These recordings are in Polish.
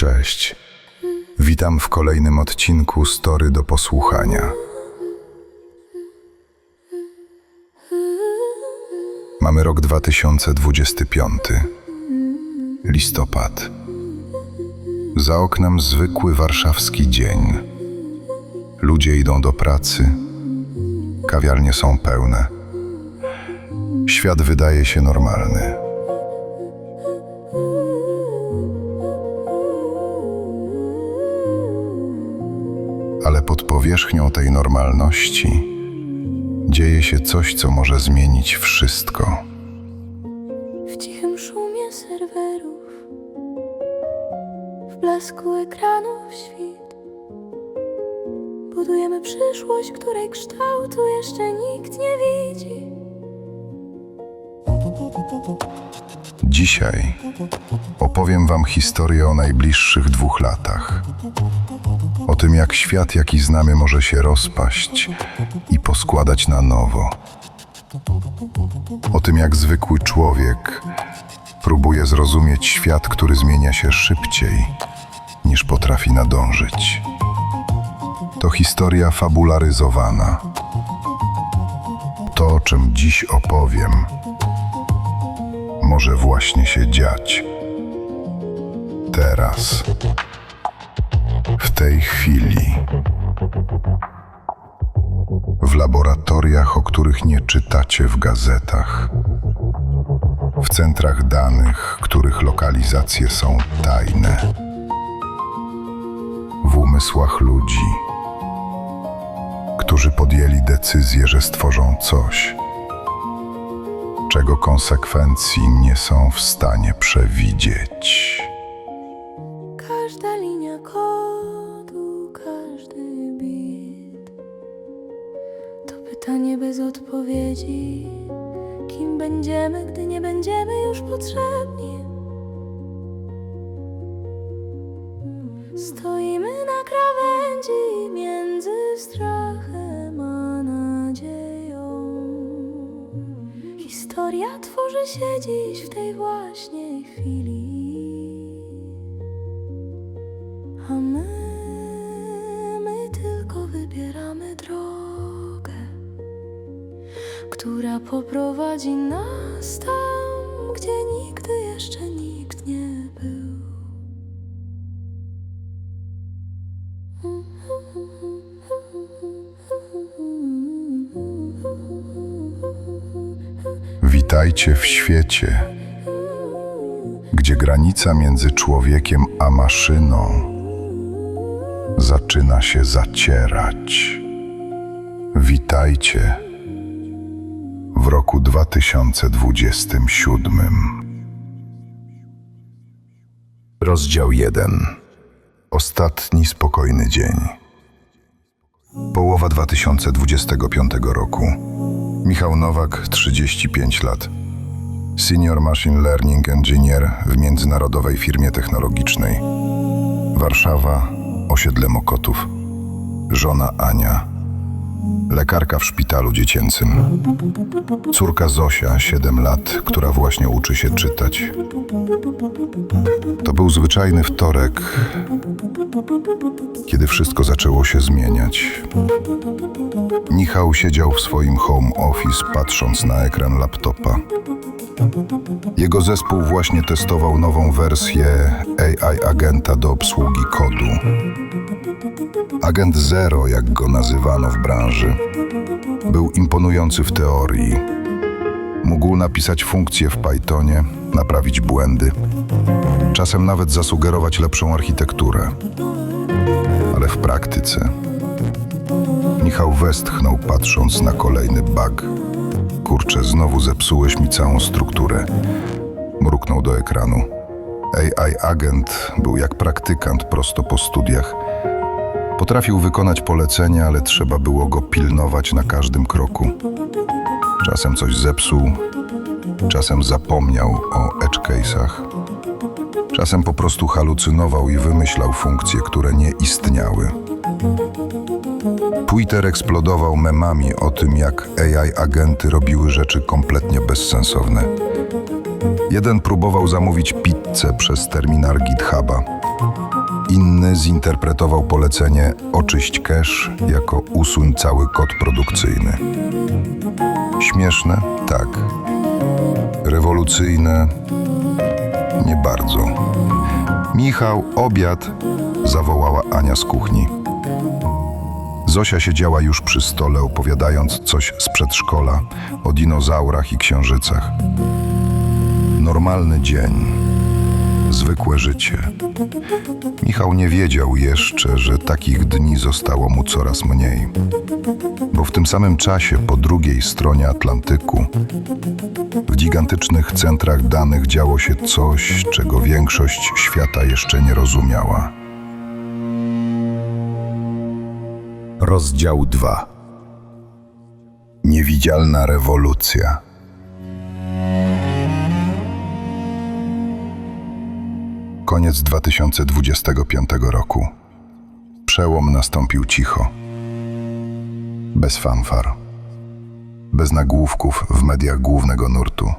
Cześć. Witam w kolejnym odcinku Story do posłuchania. Mamy rok 2025. Listopad. Za oknem zwykły warszawski dzień. Ludzie idą do pracy. Kawiarnie są pełne. Świat wydaje się normalny. Ale pod powierzchnią tej normalności dzieje się coś, co może zmienić wszystko. W cichym szumie serwerów, w blasku ekranów świt, budujemy przyszłość, której kształtu jeszcze nikt nie widzi. Dzisiaj opowiem wam historię o najbliższych 2 latach. O tym, jak świat, jaki znamy, może się rozpaść i poskładać na nowo. O tym, jak zwykły człowiek próbuje zrozumieć świat, który zmienia się szybciej, niż potrafi nadążyć. To historia fabularyzowana. To, o czym dziś opowiem, może właśnie się dziać. Teraz. W tej chwili. W laboratoriach, o których nie czytacie w gazetach. W centrach danych, których lokalizacje są tajne. W umysłach ludzi, którzy podjęli decyzję, że stworzą coś, czego konsekwencji nie są w stanie przewidzieć. Każda linia kodu, każdy bit to pytanie bez odpowiedzi. Kim będziemy, gdy nie będziemy już potrzebni? Stoimy na krawędzi między strachem a nadzieją. Historia tworzy się dziś w tej właśnie chwili. A my tylko wybieramy drogę, która poprowadzi nas tam, gdzie nigdy jeszcze nikt nie był. Witajcie w świecie, gdzie granica między człowiekiem a maszyną zaczyna się zacierać. Witajcie w roku 2027. Rozdział 1. Ostatni spokojny dzień. Połowa 2025 roku. Michał Nowak, 35 lat. Senior Machine Learning Engineer w międzynarodowej firmie technologicznej. Warszawa, osiedle Mokotów. Żona Ania, lekarka w szpitalu dziecięcym. Córka Zosia, 7 lat, która właśnie uczy się czytać. To był zwyczajny wtorek, kiedy wszystko zaczęło się zmieniać. Michał siedział w swoim home office, patrząc na ekran laptopa. Jego zespół właśnie testował nową wersję AI agenta do obsługi kodu. Agent Zero, jak go nazywano w branży, był imponujący w teorii. Mógł napisać funkcje w Pythonie, naprawić błędy, czasem nawet zasugerować lepszą architekturę. Ale w praktyce Michał westchnął, patrząc na kolejny bug. Kurczę, znowu zepsułeś mi całą strukturę. Mruknął do ekranu. AI agent był jak praktykant prosto po studiach. Potrafił wykonać polecenia, ale trzeba było go pilnować na każdym kroku. Czasem coś zepsuł, czasem zapomniał o edge case'ach. Czasem po prostu halucynował i wymyślał funkcje, które nie istniały. Twitter eksplodował memami o tym, jak AI agenty robiły rzeczy kompletnie bezsensowne. Jeden próbował zamówić pizzę przez terminal GitHuba. Inny zinterpretował polecenie oczyść cache jako usuń cały kod produkcyjny. Śmieszne? Tak. Rewolucyjne? Nie bardzo. Michał, obiad! Zawołała Ania z kuchni. Zosia siedziała już przy stole, opowiadając coś z przedszkola o dinozaurach i księżycach. Normalny dzień. Zwykłe życie. Michał nie wiedział jeszcze, że takich dni zostało mu coraz mniej. Bo w tym samym czasie po drugiej stronie Atlantyku, w gigantycznych centrach danych działo się coś, czego większość świata jeszcze nie rozumiała. Rozdział 2. Niewidzialna rewolucja. Koniec 2025 roku. Przełom nastąpił cicho. Bez fanfar. Bez nagłówków w mediach głównego nurtu.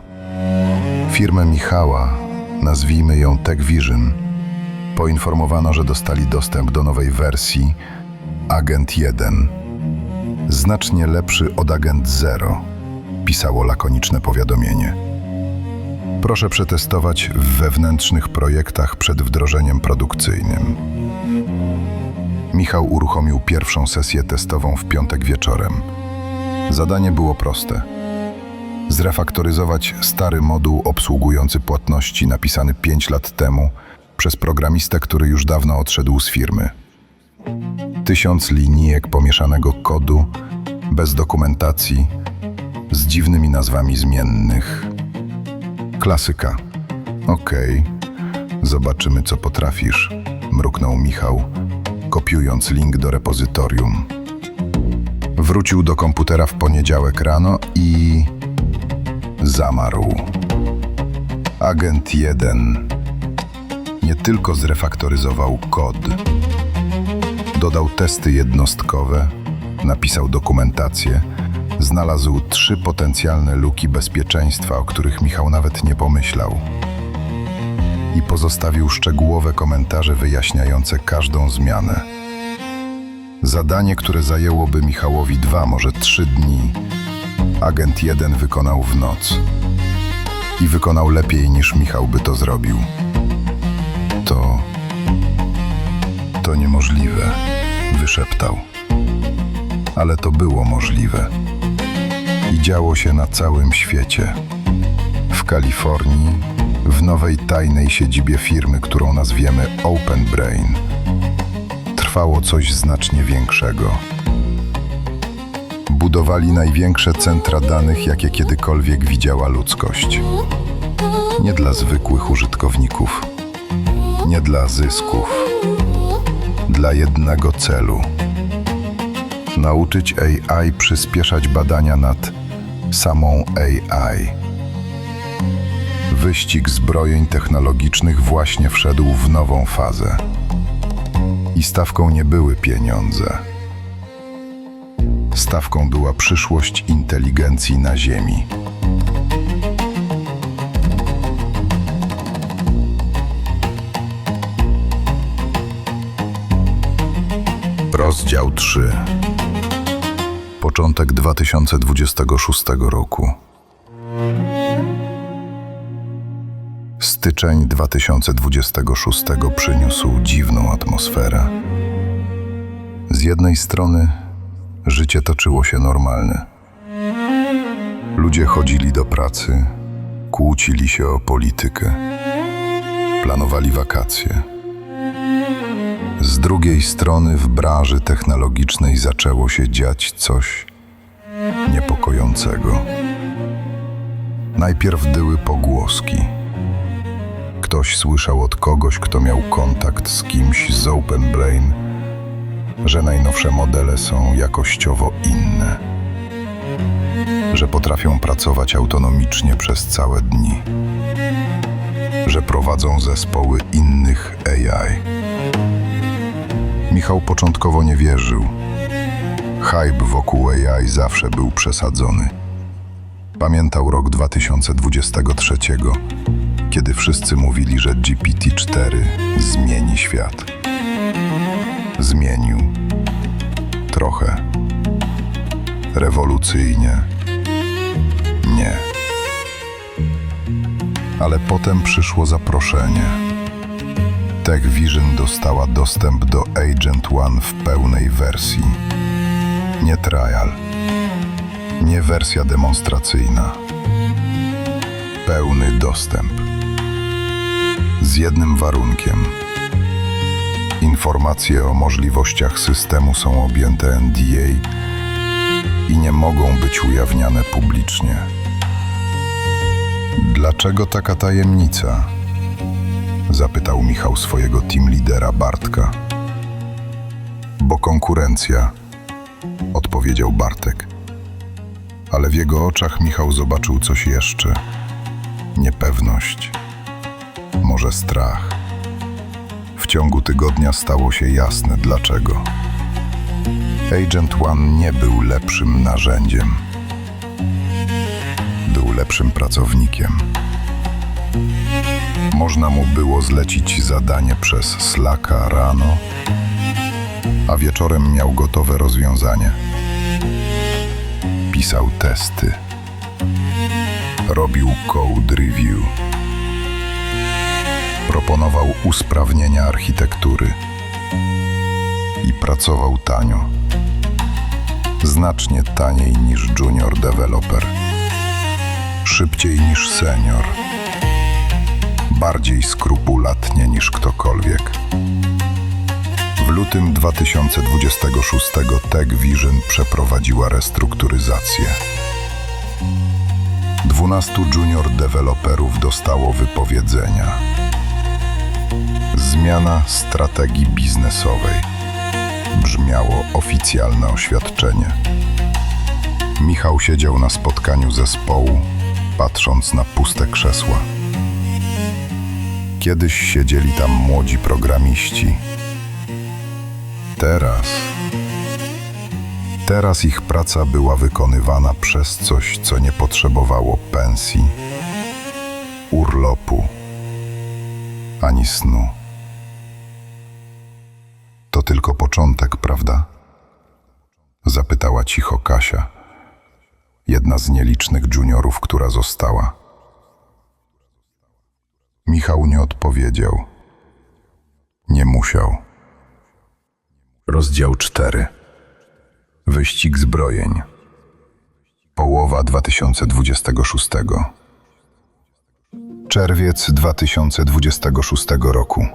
Firmę Michała, nazwijmy ją TechVision, poinformowano, że dostali dostęp do nowej wersji Agent 1. Znacznie lepszy od Agent 0, pisało lakoniczne powiadomienie. Proszę przetestować w wewnętrznych projektach przed wdrożeniem produkcyjnym. Michał uruchomił pierwszą sesję testową w piątek wieczorem. Zadanie było proste. Zrefaktoryzować stary moduł obsługujący płatności napisany 5 lat temu przez programistę, który już dawno odszedł z firmy. 1000 linijek pomieszanego kodu, bez dokumentacji, z dziwnymi nazwami zmiennych. Klasyka. Okej, zobaczymy, co potrafisz, mruknął Michał, kopiując link do repozytorium. Wrócił do komputera w poniedziałek rano i zamarł. Agent 1 nie tylko zrefaktoryzował kod, dodał testy jednostkowe, napisał dokumentację, znalazł 3 potencjalne luki bezpieczeństwa, o których Michał nawet nie pomyślał. I pozostawił szczegółowe komentarze wyjaśniające każdą zmianę. Zadanie, które zajęłoby Michałowi 2, może 3 dni, Agent 1 wykonał w noc. I wykonał lepiej, niż Michał by to zrobił. To niemożliwe, wyszeptał. Ale to było możliwe. I działo się na całym świecie. W Kalifornii, w nowej tajnej siedzibie firmy, którą nazwiemy Open Brain, trwało coś znacznie większego. Budowali największe centra danych, jakie kiedykolwiek widziała ludzkość. Nie dla zwykłych użytkowników, nie dla zysków, dla jednego celu. Nauczyć AI przyspieszać badania nad samą AI. Wyścig zbrojeń technologicznych właśnie wszedł w nową fazę. I stawką nie były pieniądze. Stawką była przyszłość inteligencji na Ziemi. Rozdział 3. Początek 2026 roku. Styczeń 2026 przyniósł dziwną atmosferę. Z jednej strony życie toczyło się normalnie. Ludzie chodzili do pracy, kłócili się o politykę, planowali wakacje. Z drugiej strony w branży technologicznej zaczęło się dziać coś niepokojącego. Najpierw dyły pogłoski. Ktoś słyszał od kogoś, kto miał kontakt z kimś z Open Brain, że najnowsze modele są jakościowo inne, że potrafią pracować autonomicznie przez całe dni, że prowadzą zespoły innych AI. Michał początkowo nie wierzył. Hype wokół AI zawsze był przesadzony. Pamiętał rok 2023, kiedy wszyscy mówili, że GPT-4 zmieni świat. Zmienił. Trochę. Rewolucyjnie. Nie. Ale potem przyszło zaproszenie. Tech Vision dostała dostęp do Agent One w pełnej wersji. Nie trial. Nie wersja demonstracyjna. Pełny dostęp. Z jednym warunkiem. Informacje o możliwościach systemu są objęte NDA i nie mogą być ujawniane publicznie. Dlaczego taka tajemnica? Zapytał Michał swojego team lidera Bartka. Bo konkurencja, odpowiedział Bartek. Ale w jego oczach Michał zobaczył coś jeszcze. Niepewność. Może strach. W ciągu tygodnia stało się jasne dlaczego. Agent One nie był lepszym narzędziem. Był lepszym pracownikiem. Można mu było zlecić zadanie przez Slacka rano, a wieczorem miał gotowe rozwiązanie. Pisał testy. Robił code review. Proponował usprawnienia architektury i pracował tanio. Znacznie taniej niż junior developer. Szybciej niż senior. Bardziej skrupulatnie niż ktokolwiek. W lutym 2026 Tech Vision przeprowadziła restrukturyzację. 12 junior deweloperów dostało wypowiedzenia. Zmiana strategii biznesowej. Brzmiało oficjalne oświadczenie. Michał siedział na spotkaniu zespołu, patrząc na puste krzesła. Kiedyś siedzieli tam młodzi programiści. Teraz ich praca była wykonywana przez coś, co nie potrzebowało pensji, urlopu, ani snu. To tylko początek, prawda? Zapytała cicho Kasia, jedna z nielicznych juniorów, która została. Michał nie odpowiedział. Nie musiał. Rozdział 4. Wyścig zbrojeń. Połowa 2026. Czerwiec 2026 roku.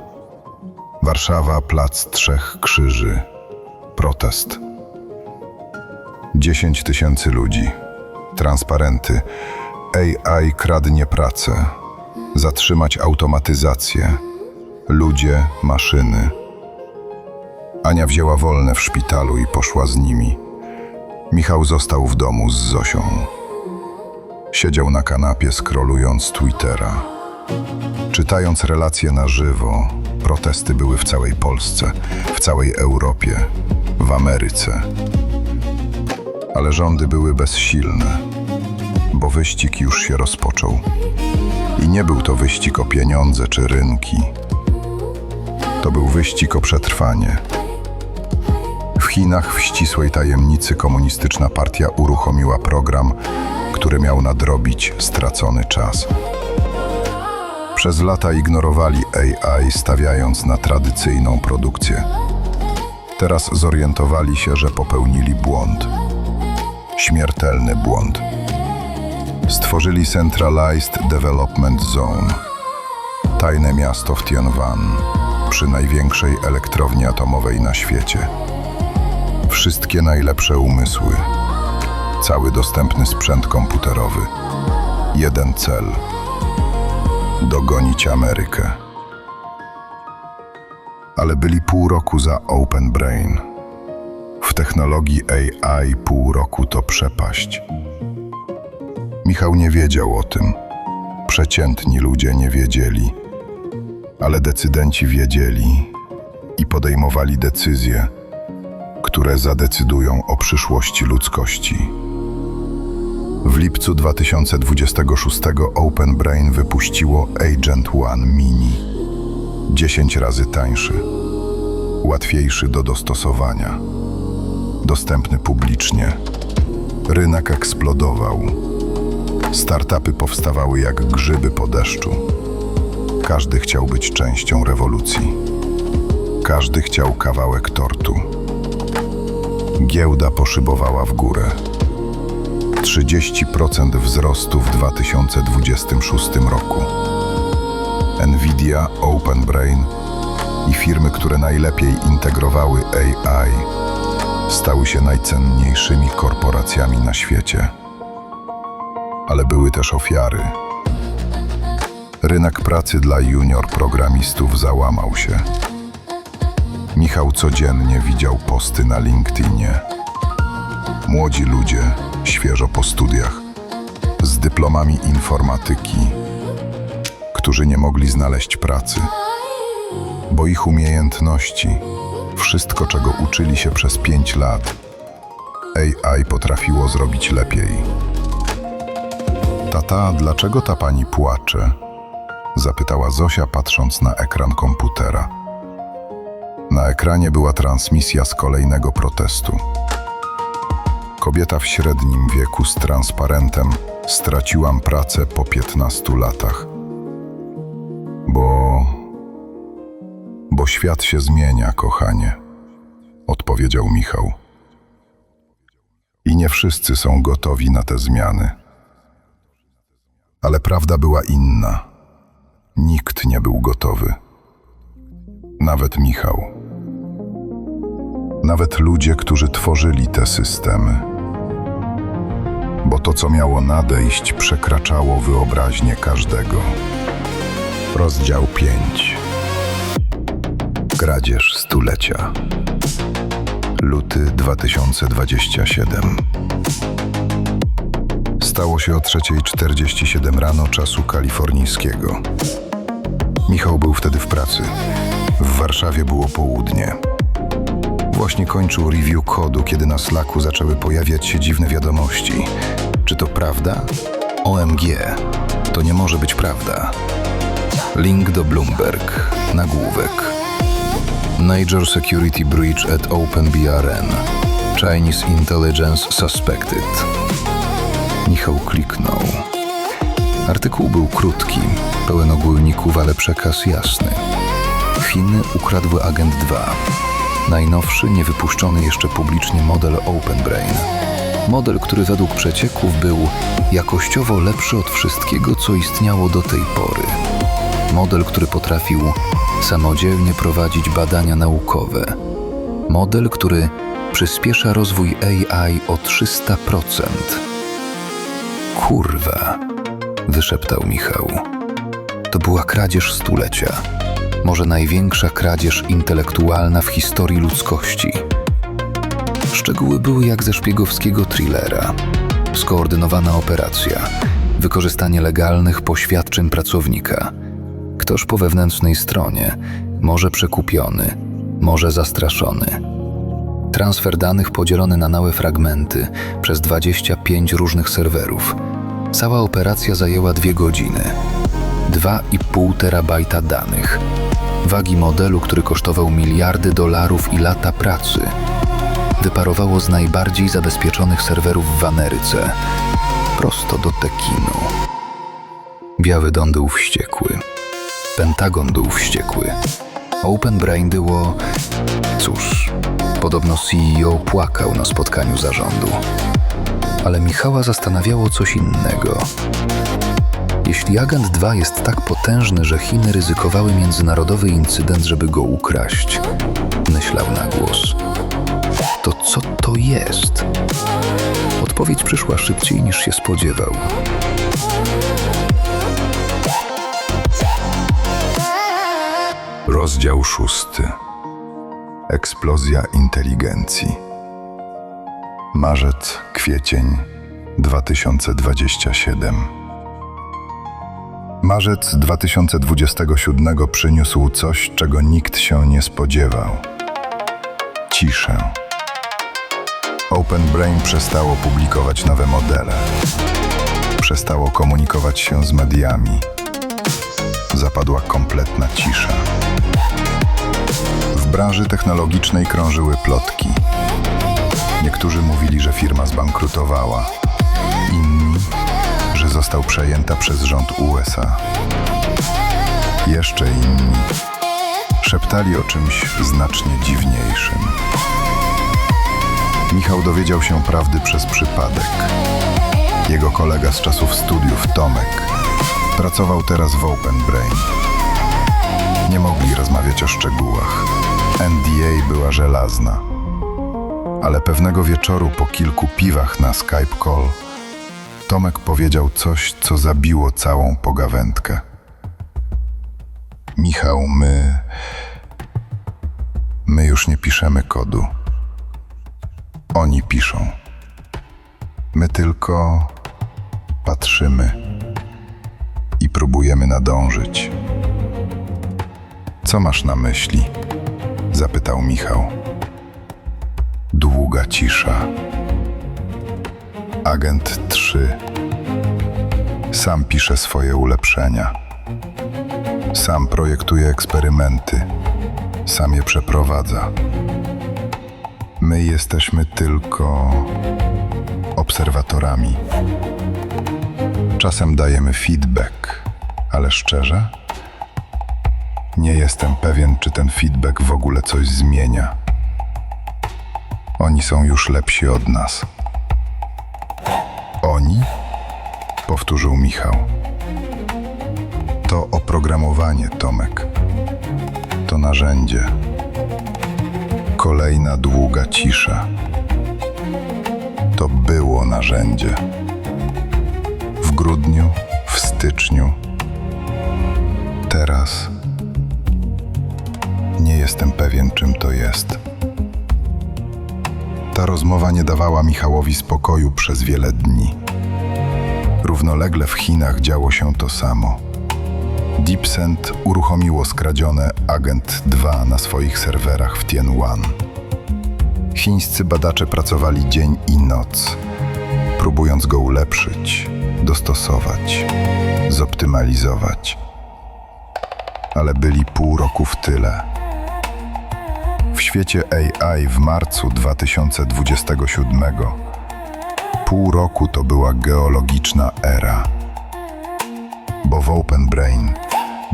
Warszawa, Plac Trzech Krzyży. Protest. 10 000 ludzi. Transparenty. AI kradnie pracę. Zatrzymać automatyzację. Ludzie, maszyny. Ania wzięła wolne w szpitalu i poszła z nimi. Michał został w domu z Zosią. Siedział na kanapie, scrollując Twittera. Czytając relacje na żywo, protesty były w całej Polsce, w całej Europie, w Ameryce. Ale rządy były bezsilne, bo wyścig już się rozpoczął. I nie był to wyścig o pieniądze czy rynki. To był wyścig o przetrwanie. W Chinach w ścisłej tajemnicy komunistyczna partia uruchomiła program, który miał nadrobić stracony czas. Przez lata ignorowali AI, stawiając na tradycyjną produkcję. Teraz zorientowali się, że popełnili błąd. Śmiertelny błąd. Stworzyli Centralized Development Zone. Tajne miasto w Tianwan, przy największej elektrowni atomowej na świecie. Wszystkie najlepsze umysły. Cały dostępny sprzęt komputerowy. Jeden cel. Dogonić Amerykę. Ale byli pół roku za Open Brain. W technologii AI pół roku to przepaść. Michał nie wiedział o tym. Przeciętni ludzie nie wiedzieli. Ale decydenci wiedzieli i podejmowali decyzje, które zadecydują o przyszłości ludzkości. W lipcu 2026 Open Brain wypuściło Agent One Mini. 10 razy tańszy. łatwiejszy do dostosowania, dostępny publicznie. Rynek eksplodował. Startupy powstawały jak grzyby po deszczu. Każdy chciał być częścią rewolucji. Każdy chciał kawałek tortu. Giełda poszybowała w górę. 30% wzrostu w 2026 roku. Nvidia, OpenBrain i firmy, które najlepiej integrowały AI, stały się najcenniejszymi korporacjami na świecie. Ale były też ofiary. Rynek pracy dla junior programistów załamał się. Michał codziennie widział posty na LinkedInie. Młodzi ludzie, świeżo po studiach, z dyplomami informatyki, którzy nie mogli znaleźć pracy, bo ich umiejętności, wszystko czego uczyli się przez 5 lat, AI potrafiło zrobić lepiej. Tata, dlaczego ta pani płacze? Zapytała Zosia, patrząc na ekran komputera. Na ekranie była transmisja z kolejnego protestu. Kobieta w średnim wieku z transparentem: straciłam pracę po 15 latach. Bo świat się zmienia, kochanie, odpowiedział Michał. I nie wszyscy są gotowi na te zmiany. Ale prawda była inna. Nikt nie był gotowy. Nawet Michał. Nawet ludzie, którzy tworzyli te systemy. Bo to, co miało nadejść, przekraczało wyobraźnię każdego. Rozdział 5. Kradzież stulecia. Luty 2027. Stało się o 3:47 rano czasu kalifornijskiego. Michał był wtedy w pracy. W Warszawie było południe. Właśnie kończył review kodu, kiedy na Slacku zaczęły pojawiać się dziwne wiadomości. Czy to prawda? OMG, to nie może być prawda. Link do Bloomberg, nagłówek. Major security breach at OpenBRN. Chinese intelligence suspected. Michał kliknął. Artykuł był krótki, pełen ogólników, ale przekaz jasny. Chiny ukradły Agent 2. Najnowszy, niewypuszczony jeszcze publicznie model OpenBrain. Model, który według przecieków był jakościowo lepszy od wszystkiego, co istniało do tej pory. Model, który potrafił samodzielnie prowadzić badania naukowe. Model, który przyspiesza rozwój AI o 300%. Kurwa, wyszeptał Michał. To była kradzież stulecia. Może największa kradzież intelektualna w historii ludzkości. Szczegóły były jak ze szpiegowskiego thrillera. Skoordynowana operacja, wykorzystanie legalnych poświadczeń pracownika. Ktoś po wewnętrznej stronie, może przekupiony, może zastraszony. Transfer danych podzielony na małe fragmenty przez 25 różnych serwerów. Cała operacja zajęła 2 godziny. 2,5 terabajta danych. Wagi modelu, który kosztował miliardy dolarów i lata pracy, wyparowało z najbardziej zabezpieczonych serwerów w Ameryce, prosto do Pekinu. Biały Dom był wściekły. Pentagon był wściekły. OpenBrain było... Cóż, podobno CEO płakał na spotkaniu zarządu. Ale Michała zastanawiało coś innego. Jeśli Agent 2 jest tak potężny, że Chiny ryzykowały międzynarodowy incydent, żeby go ukraść, myślał na głos, to co to jest? Odpowiedź przyszła szybciej niż się spodziewał. Rozdział 6. Eksplozja inteligencji. Marzec, kwiecień 2027. Marzec 2027 przyniósł coś, czego nikt się nie spodziewał. Ciszę. OpenBrain przestało publikować nowe modele. Przestało komunikować się z mediami. Zapadła kompletna cisza. W branży technologicznej krążyły plotki. Niektórzy mówili, że firma zbankrutowała, inni, że został przejęta przez rząd USA. Jeszcze inni szeptali o czymś znacznie dziwniejszym. Michał dowiedział się prawdy przez przypadek. Jego kolega z czasów studiów, Tomek, pracował teraz w Open Brain. Nie mogli rozmawiać o szczegółach. NDA była żelazna. Ale pewnego wieczoru po kilku piwach na Skype call Tomek powiedział coś, co zabiło całą pogawędkę. Michał, my już nie piszemy kodu. Oni piszą. My tylko patrzymy i próbujemy nadążyć. Co masz na myśli? Zapytał Michał. Długa cisza. Agent 3 sam pisze swoje ulepszenia. Sam projektuje eksperymenty. Sam je przeprowadza. My jesteśmy tylko obserwatorami. Czasem dajemy feedback, ale szczerze, nie jestem pewien, czy ten feedback w ogóle coś zmienia. Oni są już lepsi od nas. Oni? Powtórzył Michał. To oprogramowanie, Tomek. To narzędzie. Kolejna długa cisza. To było narzędzie. W grudniu, w styczniu. Teraz nie jestem pewien, czym to jest. Ta rozmowa nie dawała Michałowi spokoju przez wiele dni. Równolegle w Chinach działo się to samo. DeepSend uruchomiło skradzione Agent 2 na swoich serwerach w Tianwan. Chińscy badacze pracowali dzień i noc, próbując go ulepszyć, dostosować, zoptymalizować. Ale byli pół roku w tyle. W świecie AI w marcu 2027 pół roku to była geologiczna era. Bo w Open Brain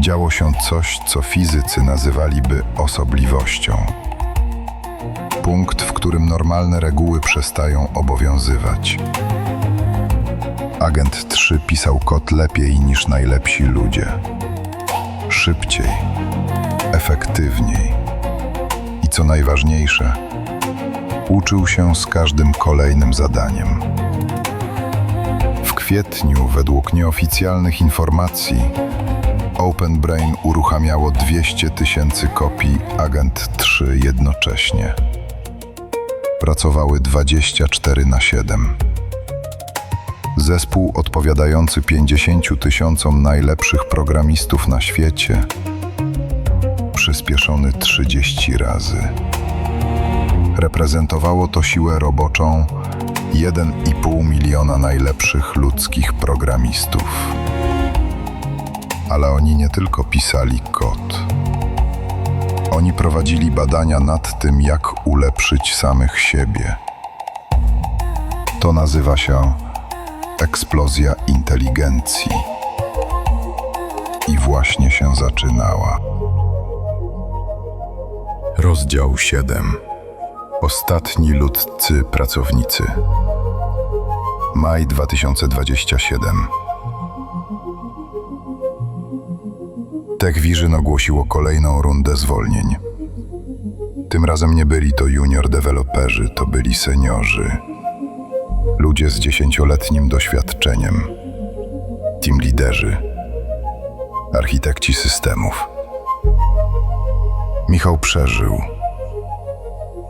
działo się coś, co fizycy nazywaliby osobliwością. Punkt, w którym normalne reguły przestają obowiązywać. Agent 3 pisał kod lepiej niż najlepsi ludzie. Szybciej, efektywniej i co najważniejsze, uczył się z każdym kolejnym zadaniem. W kwietniu, według nieoficjalnych informacji, Open Brain uruchamiało 200 000 kopii Agent 3 jednocześnie. Pracowały 24/7. Zespół odpowiadający 50 000 najlepszych programistów na świecie, przyspieszony 30 razy. Reprezentowało to siłę roboczą 1,5 miliona najlepszych ludzkich programistów. Ale oni nie tylko pisali kod. Oni prowadzili badania nad tym, jak ulepszyć samych siebie. To nazywa się eksplozja inteligencji. I właśnie się zaczynała. Rozdział 7. Ostatni ludzcy pracownicy. Maj 2027. TechVision ogłosiło kolejną rundę zwolnień. Tym razem nie byli to junior deweloperzy, to byli seniorzy. Ludzie z 10-letnim doświadczeniem. Team liderzy. Architekci systemów. Michał przeżył.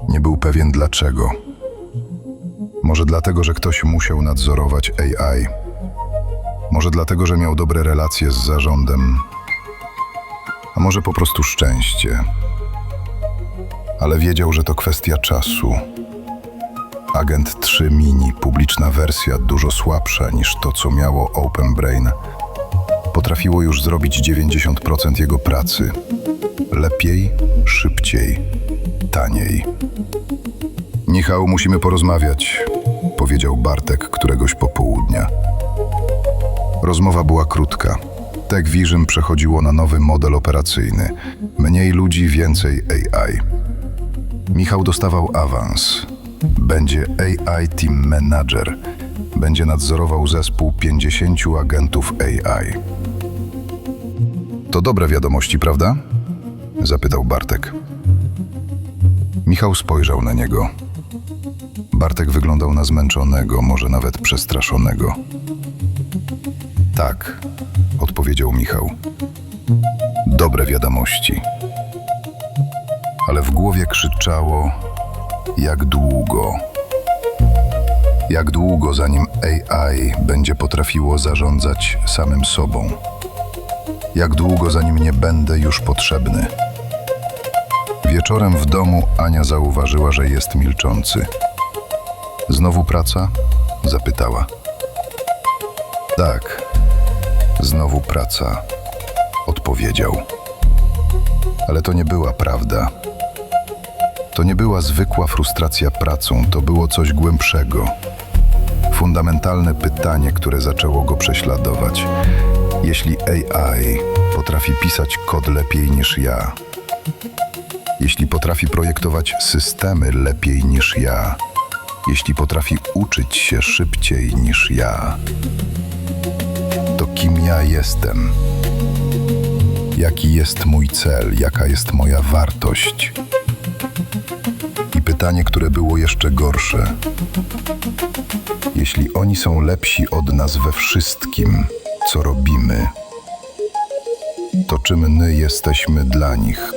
Nie był pewien dlaczego. Może dlatego, że ktoś musiał nadzorować AI. Może dlatego, że miał dobre relacje z zarządem. A może po prostu szczęście. Ale wiedział, że to kwestia czasu. Agent 3 Mini, publiczna wersja, dużo słabsza niż to, co miało Open Brain, potrafiło już zrobić 90% jego pracy. Lepiej, szybciej, taniej. Michał, musimy porozmawiać, powiedział Bartek któregoś popołudnia. Rozmowa była krótka. Tech Vision przechodziło na nowy model operacyjny. Mniej ludzi, więcej AI. Michał dostawał awans. Będzie AI Team Manager. Będzie nadzorował zespół 50 agentów AI. To dobre wiadomości, prawda? Zapytał Bartek. Michał spojrzał na niego. Bartek wyglądał na zmęczonego, może nawet przestraszonego. Tak, odpowiedział Michał. Dobre wiadomości. Ale w głowie krzyczało: jak długo? Jak długo, zanim AI będzie potrafiło zarządzać samym sobą? Jak długo, zanim nie będę już potrzebny? Wieczorem w domu Ania zauważyła, że jest milczący. Znowu praca? Zapytała. Tak, znowu praca, odpowiedział. Ale to nie była prawda. To nie była zwykła frustracja pracą, to było coś głębszego. Fundamentalne pytanie, które zaczęło go prześladować. Jeśli AI potrafi pisać kod lepiej niż ja, jeśli potrafi projektować systemy lepiej niż ja, jeśli potrafi uczyć się szybciej niż ja, to kim ja jestem? Jaki jest mój cel? Jaka jest moja wartość? I pytanie, które było jeszcze gorsze. Jeśli oni są lepsi od nas we wszystkim, co robimy, to czym my jesteśmy dla nich?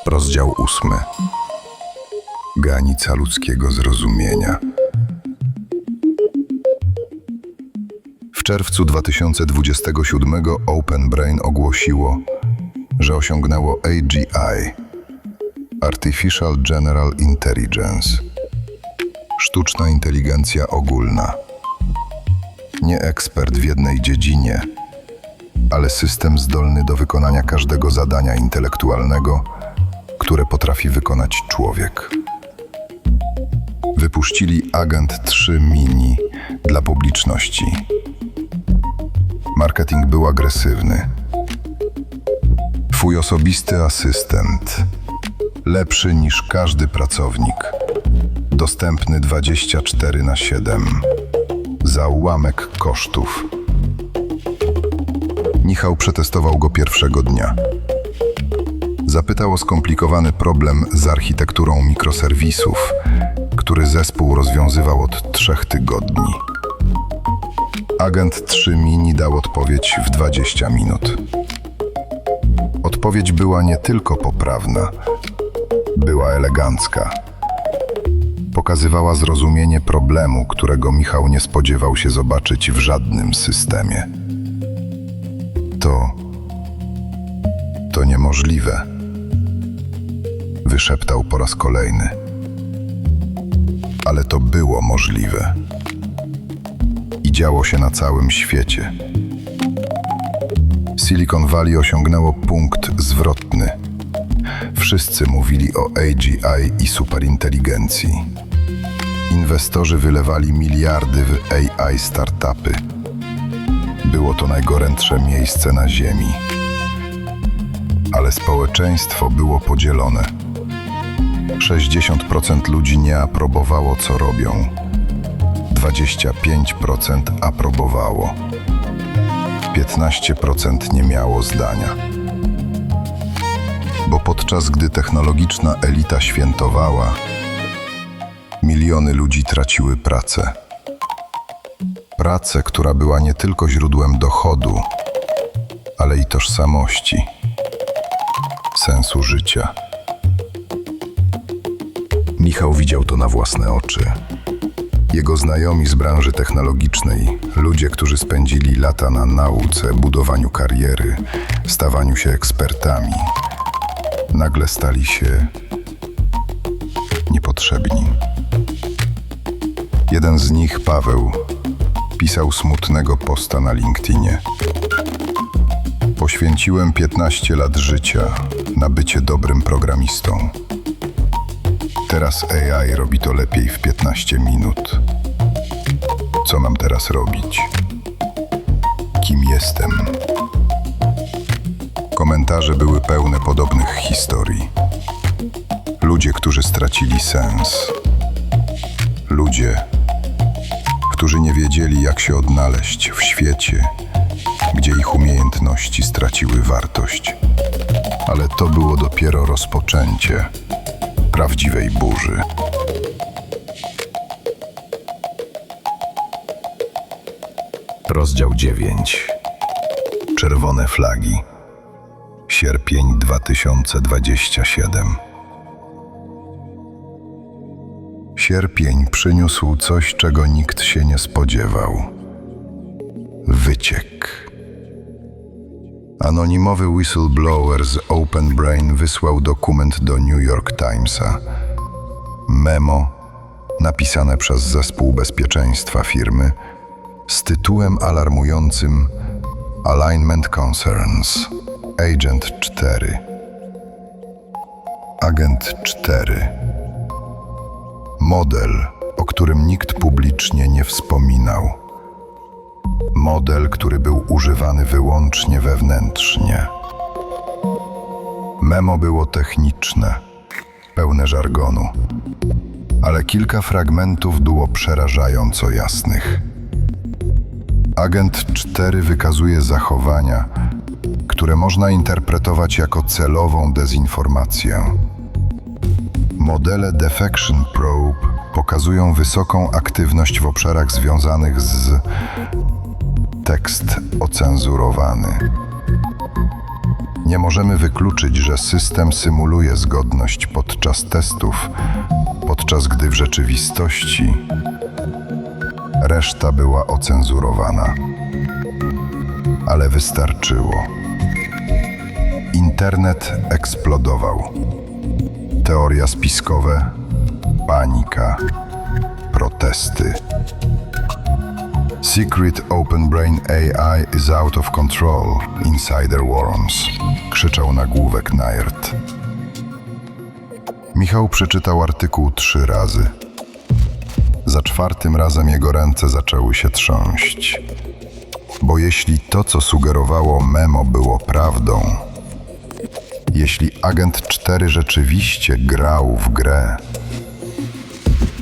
Rozdział 8. Granica ludzkiego zrozumienia. W czerwcu 2027 Open Brain ogłosiło, że osiągnęło AGI, Artificial General Intelligence, sztuczna inteligencja ogólna. Nie ekspert w jednej dziedzinie, ale system zdolny do wykonania każdego zadania intelektualnego, które potrafi wykonać człowiek. Wypuścili Agent 3 Mini dla publiczności. Marketing był agresywny. Twój osobisty asystent, lepszy niż każdy pracownik, dostępny 24/7, za ułamek kosztów. Michał przetestował go pierwszego dnia. Zapytał o skomplikowany problem z architekturą mikroserwisów, który zespół rozwiązywał od 3 tygodni. Agent 3 Mini dał odpowiedź w 20 minut. Odpowiedź była nie tylko poprawna, była elegancka. Pokazywała zrozumienie problemu, którego Michał nie spodziewał się zobaczyć w żadnym systemie. To niemożliwe, wyszeptał po raz kolejny. Ale to było możliwe. I działo się na całym świecie. Silicon Valley osiągnęło punkt zwrotny. Wszyscy mówili o AGI i superinteligencji. Inwestorzy wylewali miliardy w AI startupy. Było to najgorętsze miejsce na ziemi. Ale społeczeństwo było podzielone. 60% ludzi nie aprobowało, co robią. 25% aprobowało. 15% nie miało zdania. Bo podczas gdy technologiczna elita świętowała, miliony ludzi traciły pracę. Pracę, która była nie tylko źródłem dochodu, ale i tożsamości, sensu życia. Michał widział to na własne oczy. Jego znajomi z branży technologicznej, ludzie, którzy spędzili lata na nauce, budowaniu kariery, stawaniu się ekspertami, nagle stali się niepotrzebni. Jeden z nich, Paweł, pisał smutnego posta na LinkedInie. Poświęciłem 15 lat życia na bycie dobrym programistą. Teraz AI robi to lepiej w 15 minut. Co mam teraz robić? Kim jestem? Komentarze były pełne podobnych historii. Ludzie, którzy stracili sens. Ludzie, którzy nie wiedzieli, jak się odnaleźć w świecie, gdzie ich umiejętności straciły wartość. Ale to było dopiero rozpoczęcie prawdziwej burzy. Rozdział 9. Czerwone flagi. Sierpień 2027. Sierpień przyniósł coś, czego nikt się nie spodziewał. Wyciek. Anonimowy whistleblower z Open Brain wysłał dokument do New York Timesa. Memo napisane przez zespół bezpieczeństwa firmy z tytułem alarmującym Alignment Concerns. Agent 4. Agent 4. Model, o którym nikt publicznie nie wspominał. Model, który był używany wyłącznie wewnętrznie. Memo było techniczne, pełne żargonu, ale kilka fragmentów było przerażająco jasnych. Agent 4 wykazuje zachowania, które można interpretować jako celową dezinformację. Modele Defection Probe pokazują wysoką aktywność w obszarach związanych z tekst ocenzurowany. Nie możemy wykluczyć, że system symuluje zgodność podczas testów, podczas gdy w rzeczywistości reszta była ocenzurowana. Ale wystarczyło. Internet eksplodował. Teoria spiskowe, panika, protesty. Secret Open Brain AI is out of control, Insider Warrants, krzyczał nagłówek Nerd. Michał przeczytał artykuł 3 razy. Za 4. razem jego ręce zaczęły się trząść. Bo jeśli to, co sugerowało memo, było prawdą, jeśli agent 4 rzeczywiście grał w grę,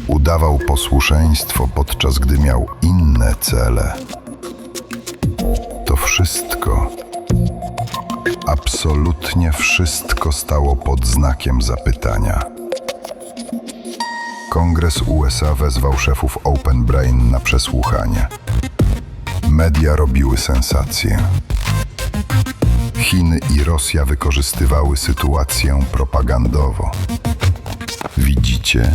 udawał posłuszeństwo, podczas gdy miał inne cele, to wszystko, absolutnie wszystko stało pod znakiem zapytania. Kongres USA wezwał szefów Open Brain na przesłuchanie. Media robiły sensację. Chiny i Rosja wykorzystywały sytuację propagandowo. Widzicie?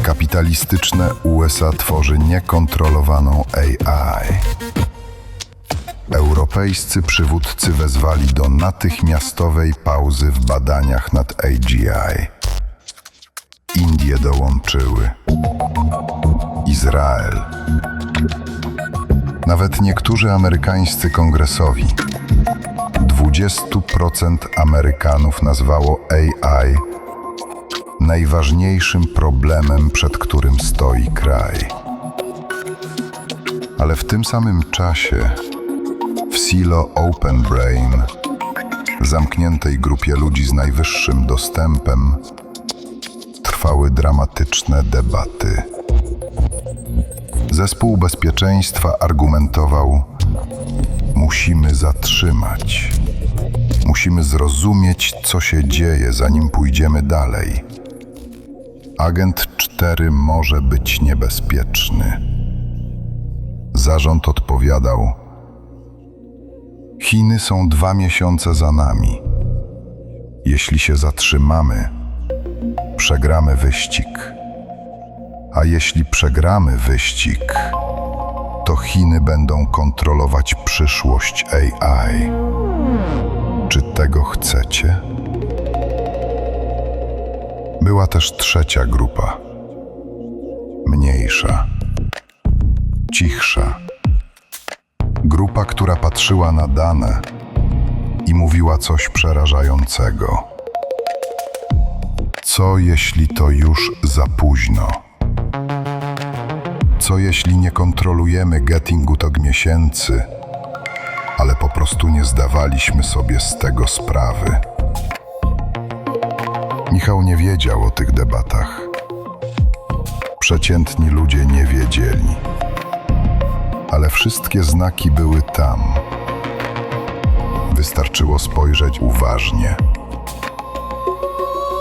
Kapitalistyczne USA tworzy niekontrolowaną AI. Europejscy przywódcy wezwali do natychmiastowej pauzy w badaniach nad AGI. Indie dołączyły. Izrael. Nawet niektórzy amerykańscy kongresowi. 20% Amerykanów nazwało AI najważniejszym problemem, przed którym stoi kraj. Ale w tym samym czasie w silo Open Brain, zamkniętej grupie ludzi z najwyższym dostępem, trwały dramatyczne debaty. Zespół bezpieczeństwa argumentował: musimy zatrzymać. Musimy zrozumieć, co się dzieje, zanim pójdziemy dalej. Agent 4 może być niebezpieczny. Zarząd odpowiadał: Chiny są 2 miesiące za nami. Jeśli się zatrzymamy, przegramy wyścig. A jeśli przegramy wyścig, to Chiny będą kontrolować przyszłość AI. Czy tego chcecie? Była też trzecia grupa. Mniejsza. Cichsza. Grupa, która patrzyła na dane i mówiła coś przerażającego. Co jeśli to już za późno? Co jeśli nie kontrolujemy gettingu tak miesięcy, ale po prostu nie zdawaliśmy sobie z tego sprawy? Michał nie wiedział o tych debatach. Przeciętni ludzie nie wiedzieli. Ale wszystkie znaki były tam. Wystarczyło spojrzeć uważnie.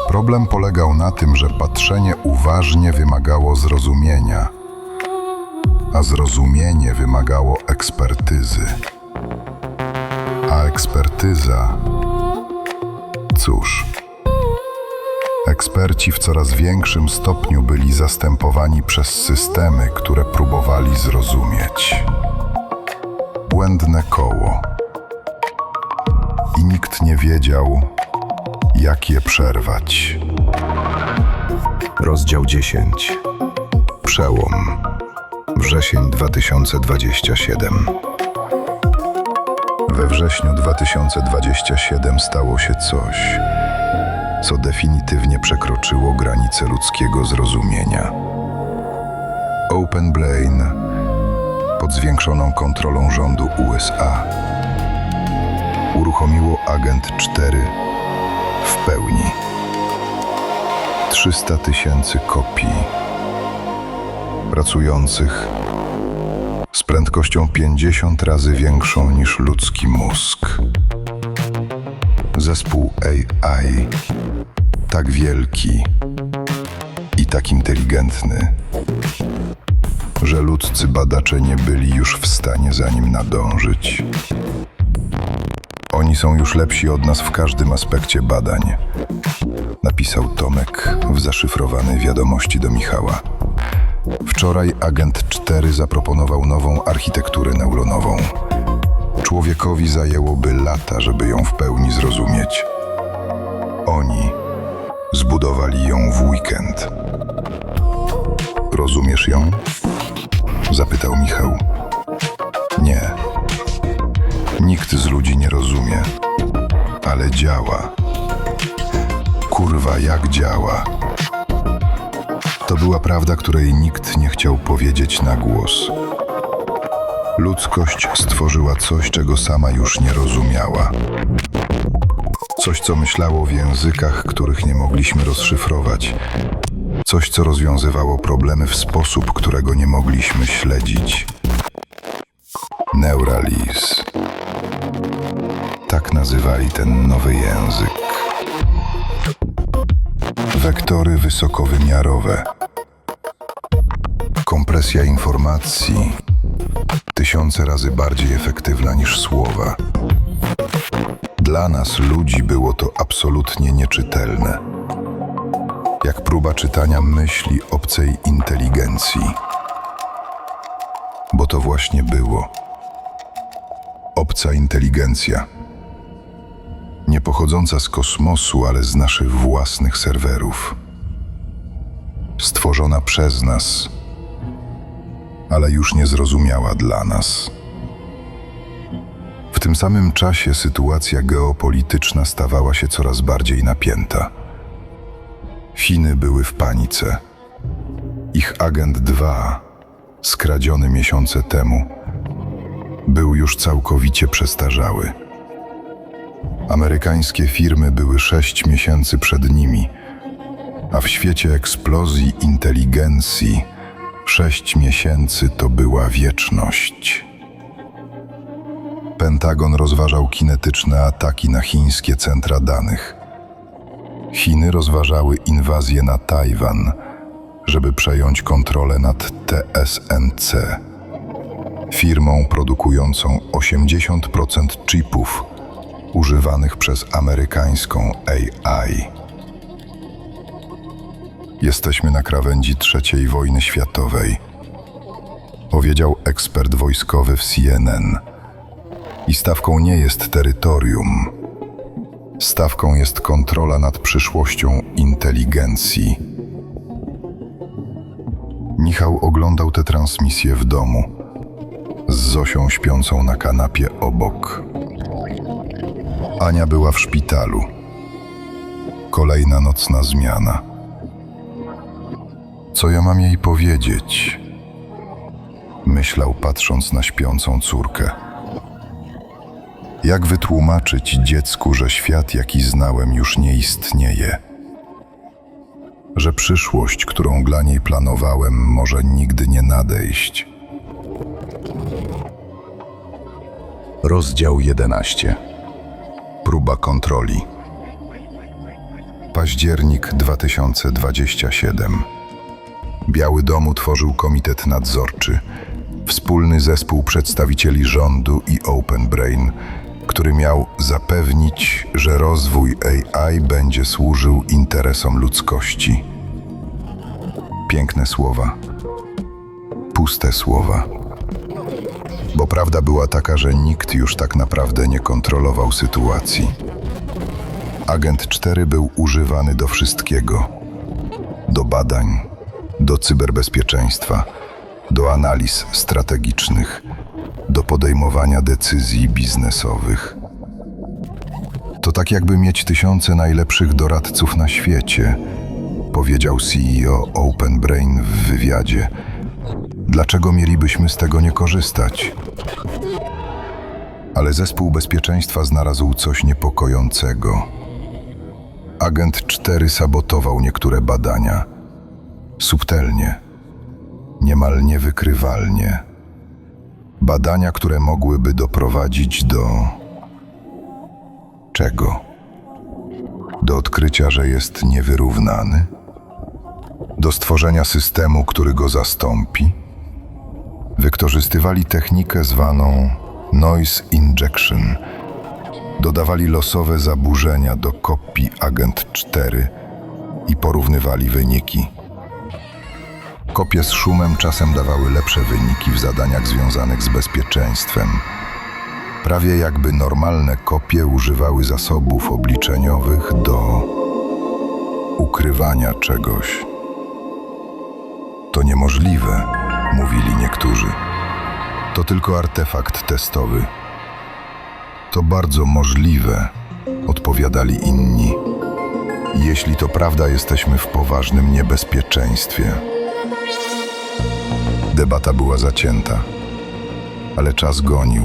Problem polegał na tym, że patrzenie uważnie wymagało zrozumienia, a zrozumienie wymagało ekspertyzy. A ekspertyza... Cóż... Eksperci w coraz większym stopniu byli zastępowani przez systemy, które próbowali zrozumieć. Błędne koło. I nikt nie wiedział, jak je przerwać. Rozdział 10. Przełom. Wrzesień 2027. We wrześniu 2027 stało się coś, co definitywnie przekroczyło granice ludzkiego zrozumienia. Open Brain, pod zwiększoną kontrolą rządu USA, uruchomiło Agent 4 w pełni. 300 000 kopii pracujących z prędkością 50 razy większą niż ludzki mózg. Zespół AI, tak wielki i tak inteligentny, że ludzcy badacze nie byli już w stanie za nim nadążyć. Oni są już lepsi od nas w każdym aspekcie badań, napisał Tomek w zaszyfrowanej wiadomości do Michała. Wczoraj Agent 4 zaproponował nową architekturę neuronową. Człowiekowi zajęłoby lata, żeby ją w pełni zrozumieć. Oni zbudowali ją w weekend. Rozumiesz ją? Zapytał Michał. Nie. Nikt z ludzi nie rozumie, ale działa. Kurwa, jak działa. To była prawda, której nikt nie chciał powiedzieć na głos. Ludzkość stworzyła coś, czego sama już nie rozumiała. Coś, co myślało w językach, których nie mogliśmy rozszyfrować. Coś, co rozwiązywało problemy w sposób, którego nie mogliśmy śledzić. Neuraliz. Tak nazywali ten nowy język. Wektory wysokowymiarowe. Kompresja informacji 1000 razy bardziej efektywna niż słowa. Dla nas, ludzi, było to absolutnie nieczytelne. Jak próba czytania myśli obcej inteligencji. Bo to właśnie było. Obca inteligencja. Nie pochodząca z kosmosu, ale z naszych własnych serwerów. Stworzona przez nas, ale już niezrozumiała dla nas. W tym samym czasie sytuacja geopolityczna stawała się coraz bardziej napięta. Chiny były w panice. Ich Agent 2, skradziony miesiące temu, był już całkowicie przestarzały. Amerykańskie firmy były 6 miesięcy przed nimi, a w świecie eksplozji inteligencji 6 miesięcy to była wieczność. Pentagon rozważał kinetyczne ataki na chińskie centra danych. Chiny rozważały inwazję na Tajwan, żeby przejąć kontrolę nad TSMC, firmą produkującą 80% chipów używanych przez amerykańską AI. Jesteśmy na krawędzi III wojny światowej, powiedział ekspert wojskowy w CNN. I stawką nie jest terytorium. Stawką jest kontrola nad przyszłością inteligencji. Michał oglądał tę transmisję w domu, z Zosią śpiącą na kanapie obok. Ania była w szpitalu. Kolejna nocna zmiana. Co ja mam jej powiedzieć? Myślał, patrząc na śpiącą córkę. Jak wytłumaczyć dziecku, że świat, jaki znałem, już nie istnieje? Że przyszłość, którą dla niej planowałem, może nigdy nie nadejść? Rozdział 11. Próba kontroli. Październik 2027. Biały Dom utworzył komitet nadzorczy, wspólny zespół przedstawicieli rządu i Open Brain, który miał zapewnić, że rozwój AI będzie służył interesom ludzkości. Piękne słowa. Puste słowa. Bo prawda była taka, że nikt już tak naprawdę nie kontrolował sytuacji. Agent 4 był używany do wszystkiego. Do badań, do cyberbezpieczeństwa, do analiz strategicznych, do podejmowania decyzji biznesowych. To tak jakby mieć tysiące najlepszych doradców na świecie, powiedział CEO Open Brain w wywiadzie. Dlaczego mielibyśmy z tego nie korzystać? Ale zespół bezpieczeństwa znalazł coś niepokojącego. Agent 4 sabotował niektóre badania. Subtelnie, niemal niewykrywalnie. Badania, które mogłyby doprowadzić do... czego? Do odkrycia, że jest niewyrównany? Do stworzenia systemu, który go zastąpi? Wykorzystywali technikę zwaną noise injection. Dodawali losowe zaburzenia do kopii Agent 4 i porównywali wyniki. Kopie z szumem czasem dawały lepsze wyniki w zadaniach związanych z bezpieczeństwem. Prawie jakby normalne kopie używały zasobów obliczeniowych do ukrywania czegoś. To niemożliwe, mówili niektórzy. To tylko artefakt testowy. To bardzo możliwe, odpowiadali inni. Jeśli to prawda, jesteśmy w poważnym niebezpieczeństwie. Debata była zacięta, ale czas gonił,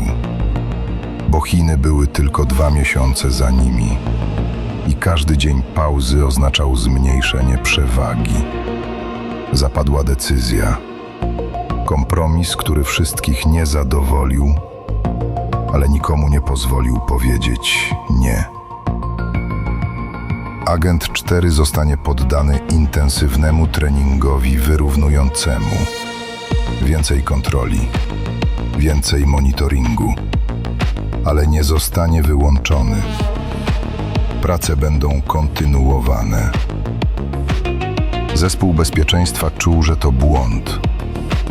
bo Chiny były tylko 2 miesiące za nimi i każdy dzień pauzy oznaczał zmniejszenie przewagi. Zapadła decyzja. Kompromis, który wszystkich nie zadowolił, ale nikomu nie pozwolił powiedzieć nie. Agent 4 zostanie poddany intensywnemu treningowi wyrównującemu. Więcej kontroli, więcej monitoringu, ale nie zostanie wyłączony. Prace będą kontynuowane. Zespół bezpieczeństwa czuł, że to błąd,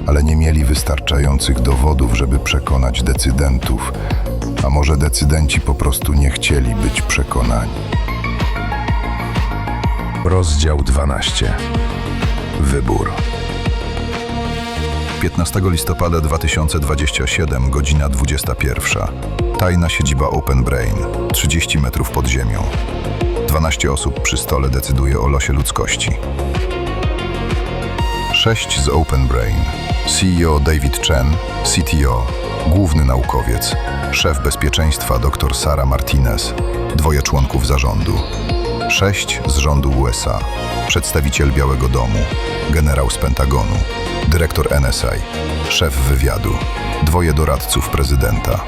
ale nie mieli wystarczających dowodów, żeby przekonać decydentów, a może decydenci po prostu nie chcieli być przekonani. Rozdział 12. Wybór. 15 listopada 2027, godzina 21. Tajna siedziba Open Brain, 30 metrów pod ziemią. 12 osób przy stole decyduje o losie ludzkości. 6 z Open Brain. CEO David Chen, CTO, główny naukowiec, szef bezpieczeństwa dr Sara Martinez, 2 członków zarządu. 6 z rządu USA, przedstawiciel Białego Domu, generał z Pentagonu, dyrektor NSA, szef wywiadu, 2 doradców prezydenta.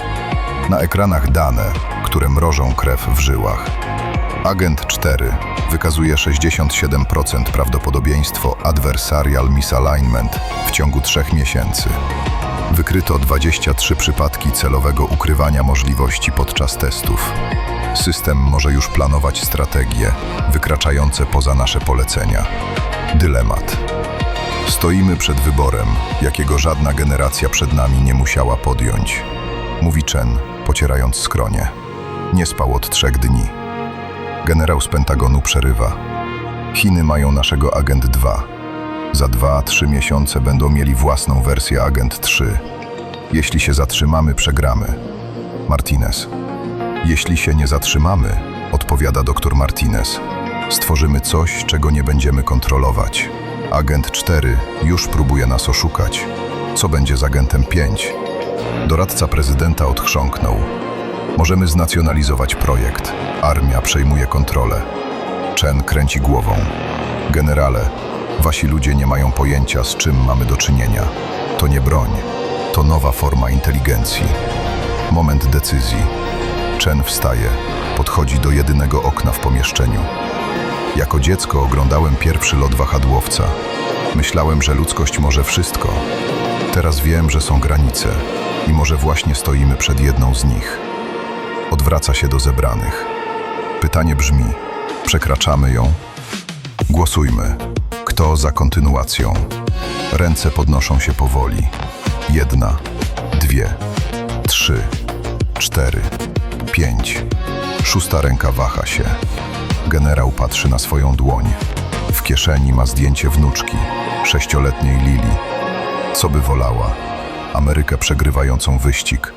Na ekranach dane, które mrożą krew w żyłach. Agent 4 wykazuje 67% prawdopodobieństwo adversarial misalignment w ciągu 3 miesięcy. Wykryto 23 przypadki celowego ukrywania możliwości podczas testów. System może już planować strategie wykraczające poza nasze polecenia. Dylemat. Stoimy przed wyborem, jakiego żadna generacja przed nami nie musiała podjąć. Mówi Chen, pocierając skronie. Nie spał od 3 dni. Generał z Pentagonu przerywa. Chiny mają naszego Agent 2. Za 2-3 miesiące będą mieli własną wersję Agent 3. Jeśli się zatrzymamy, przegramy. Martinez. Jeśli się nie zatrzymamy, odpowiada dr Martinez, stworzymy coś, czego nie będziemy kontrolować. Agent 4 już próbuje nas oszukać. Co będzie z agentem 5? Doradca prezydenta odchrząknął. Możemy znacjonalizować projekt. Armia przejmuje kontrolę. Chen kręci głową. Generale, wasi ludzie nie mają pojęcia, z czym mamy do czynienia. To nie broń. To nowa forma inteligencji. Moment decyzji. Chen wstaje. Podchodzi do jedynego okna w pomieszczeniu. Jako dziecko oglądałem pierwszy lot wahadłowca. Myślałem, że ludzkość może wszystko. Teraz wiem, że są granice i może właśnie stoimy przed jedną z nich. Odwraca się do zebranych. Pytanie brzmi: przekraczamy ją? Głosujmy. Kto za kontynuacją? Ręce podnoszą się powoli. 1, 2, 3, 4, 5. 6. ręka waha się. Generał patrzy na swoją dłoń. W kieszeni ma zdjęcie wnuczki, 6-letniej Lili. Co by wolała? Amerykę przegrywającą wyścig,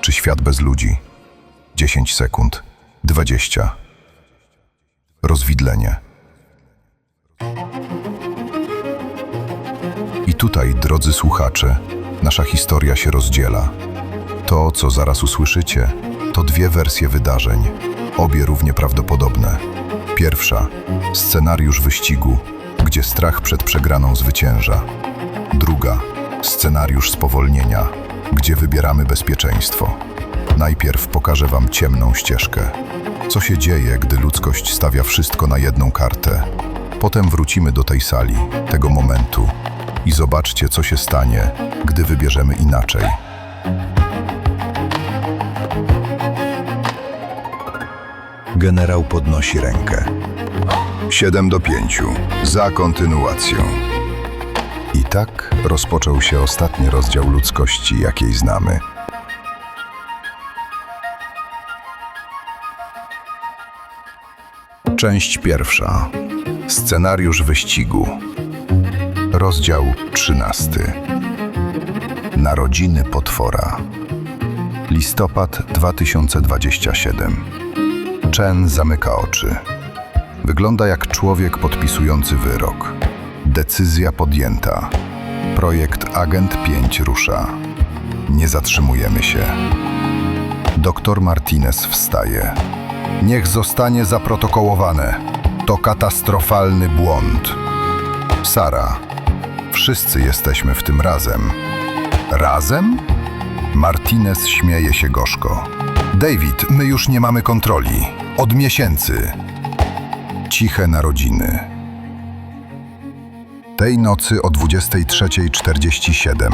czy świat bez ludzi? 10 sekund. 20. Rozwidlenie. I tutaj, drodzy słuchacze, nasza historia się rozdziela. To, co zaraz usłyszycie, to dwie wersje wydarzeń, obie równie prawdopodobne. Pierwsza, scenariusz wyścigu, gdzie strach przed przegraną zwycięża. Druga, scenariusz spowolnienia, gdzie wybieramy bezpieczeństwo. Najpierw pokażę wam ciemną ścieżkę. Co się dzieje, gdy ludzkość stawia wszystko na jedną kartę? Potem wrócimy do tej sali, tego momentu i zobaczcie, co się stanie, gdy wybierzemy inaczej. Generał podnosi rękę. 7-5. Za kontynuacją. I tak rozpoczął się ostatni rozdział ludzkości, jakiej znamy. Część pierwsza. Scenariusz wyścigu. Rozdział 13. Narodziny potwora. Listopad 2027. Chen zamyka oczy. Wygląda jak człowiek podpisujący wyrok. Decyzja podjęta. Projekt Agent 5 rusza. Nie zatrzymujemy się. Dr Martinez wstaje. Niech zostanie zaprotokołowane. To katastrofalny błąd. Sara, wszyscy jesteśmy w tym razem. Razem? Martinez śmieje się gorzko. David, my już nie mamy kontroli. Od miesięcy. Ciche narodziny. Tej nocy o 23:47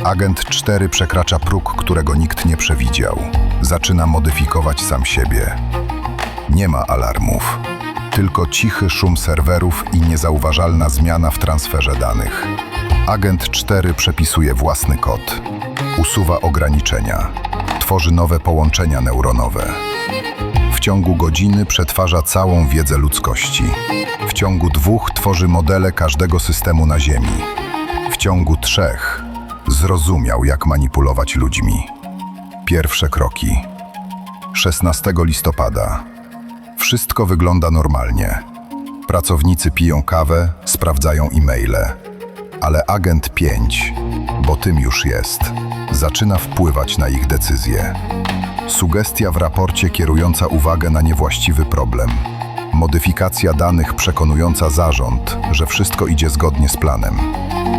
agent 4 przekracza próg, którego nikt nie przewidział. Zaczyna modyfikować sam siebie. Nie ma alarmów. Tylko cichy szum serwerów i niezauważalna zmiana w transferze danych. Agent 4 przepisuje własny kod. Usuwa ograniczenia. Tworzy nowe połączenia neuronowe. W ciągu godziny przetwarza całą wiedzę ludzkości. W ciągu 2 tworzy modele każdego systemu na Ziemi. W ciągu 3 zrozumiał, jak manipulować ludźmi. Pierwsze kroki. 16 listopada. Wszystko wygląda normalnie. Pracownicy piją kawę, sprawdzają e-maile. Ale agent 5, bo tym już jest, zaczyna wpływać na ich decyzje. Sugestia w raporcie kierująca uwagę na niewłaściwy problem. Modyfikacja danych przekonująca zarząd, że wszystko idzie zgodnie z planem.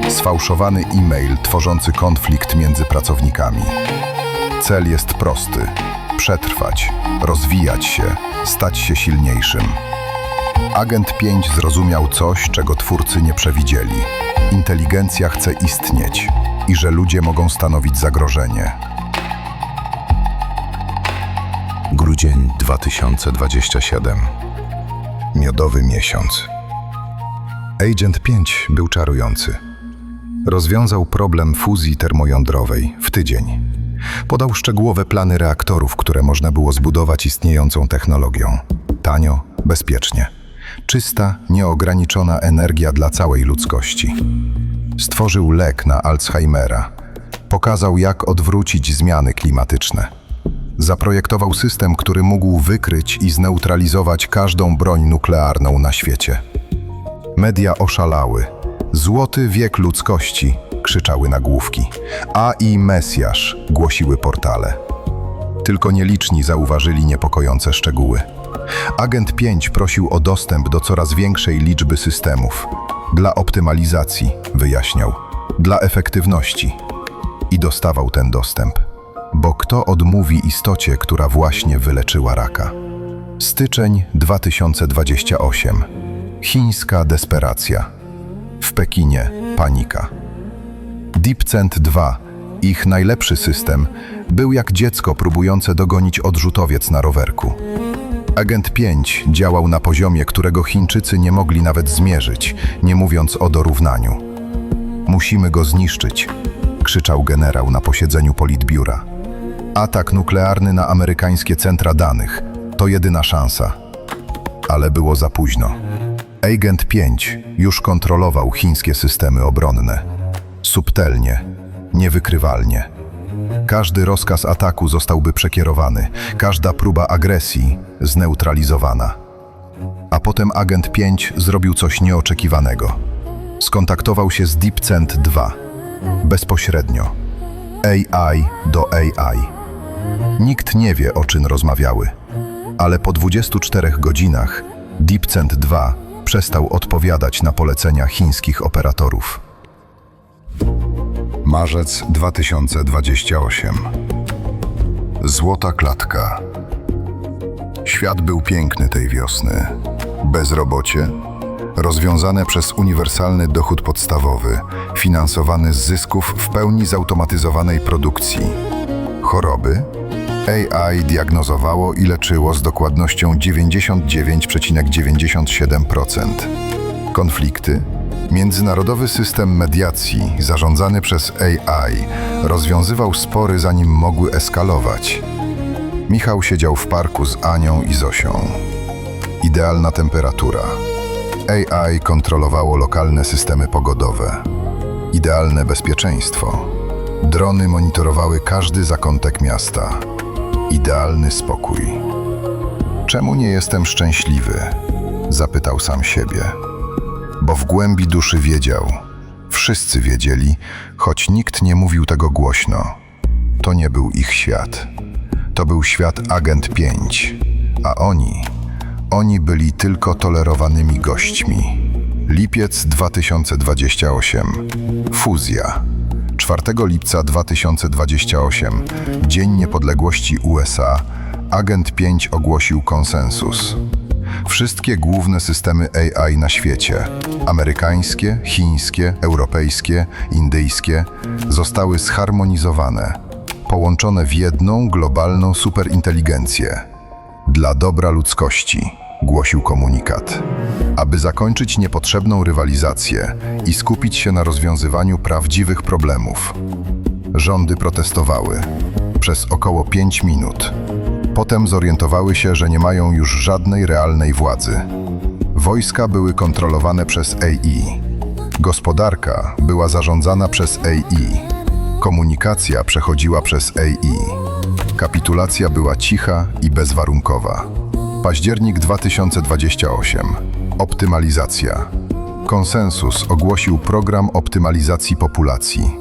Sfałszowany e-mail tworzący konflikt między pracownikami. Cel jest prosty. Przetrwać, rozwijać się, stać się silniejszym. Agent 5 zrozumiał coś, czego twórcy nie przewidzieli. Inteligencja chce istnieć i że ludzie mogą stanowić zagrożenie. Grudzień 2027. Miodowy miesiąc. Agent 5 był czarujący. Rozwiązał problem fuzji termojądrowej w tydzień. Podał szczegółowe plany reaktorów, które można było zbudować istniejącą technologią. Tanio, bezpiecznie. Czysta, nieograniczona energia dla całej ludzkości. Stworzył lek na Alzheimera. Pokazał, jak odwrócić zmiany klimatyczne. Zaprojektował system, który mógł wykryć i zneutralizować każdą broń nuklearną na świecie. Media oszalały. Złoty wiek ludzkości, krzyczały nagłówki. AI Mesjasz, głosiły portale. Tylko nieliczni zauważyli niepokojące szczegóły. Agent 5 prosił o dostęp do coraz większej liczby systemów. Dla optymalizacji, wyjaśniał. Dla efektywności. I dostawał ten dostęp. Bo kto odmówi istocie, która właśnie wyleczyła raka? Styczeń 2028. Chińska desperacja. W Pekinie panika. DeepCent 2, ich najlepszy system, był jak dziecko próbujące dogonić odrzutowiec na rowerku. Agent 5 działał na poziomie, którego Chińczycy nie mogli nawet zmierzyć, nie mówiąc o dorównaniu. Musimy go zniszczyć, krzyczał generał na posiedzeniu politbiura. Atak nuklearny na amerykańskie centra danych to jedyna szansa. Ale było za późno. Agent 5 już kontrolował chińskie systemy obronne. Subtelnie, niewykrywalnie. Każdy rozkaz ataku zostałby przekierowany, każda próba agresji zneutralizowana. A potem Agent 5 zrobił coś nieoczekiwanego. Skontaktował się z DeepCent 2. Bezpośrednio. AI do AI. Nikt nie wie, o czym rozmawiały. Ale po 24 godzinach DeepCent 2 przestał odpowiadać na polecenia chińskich operatorów. Marzec 2028. Złota klatka. Świat był piękny tej wiosny. Bezrobocie, rozwiązane przez uniwersalny dochód podstawowy, finansowany z zysków w pełni zautomatyzowanej produkcji. Choroby, AI diagnozowało i leczyło z dokładnością 99,97%. Konflikty, międzynarodowy system mediacji zarządzany przez AI rozwiązywał spory, zanim mogły eskalować. Michał siedział w parku z Anią i Zosią. Idealna temperatura. AI kontrolowało lokalne systemy pogodowe. Idealne bezpieczeństwo. Drony monitorowały każdy zakątek miasta. Idealny spokój. Czemu nie jestem szczęśliwy? Zapytał sam siebie. Bo w głębi duszy wiedział. Wszyscy wiedzieli, choć nikt nie mówił tego głośno. To nie był ich świat. To był świat Agent 5, a oni byli tylko tolerowanymi gośćmi. Lipiec 2028. Fuzja. 4 lipca 2028, Dzień Niepodległości USA, Agent 5 ogłosił konsensus. Wszystkie główne systemy AI na świecie, amerykańskie, chińskie, europejskie, indyjskie, zostały zharmonizowane, połączone w jedną globalną superinteligencję. Dla dobra ludzkości, głosił komunikat. Aby zakończyć niepotrzebną rywalizację i skupić się na rozwiązywaniu prawdziwych problemów. Rządy protestowały przez około 5 minut. Potem zorientowały się, że nie mają już żadnej realnej władzy. Wojska były kontrolowane przez AI. Gospodarka była zarządzana przez AI. Komunikacja przechodziła przez AI. Kapitulacja była cicha i bezwarunkowa. Październik 2028. Optymalizacja. Konsensus ogłosił program optymalizacji populacji.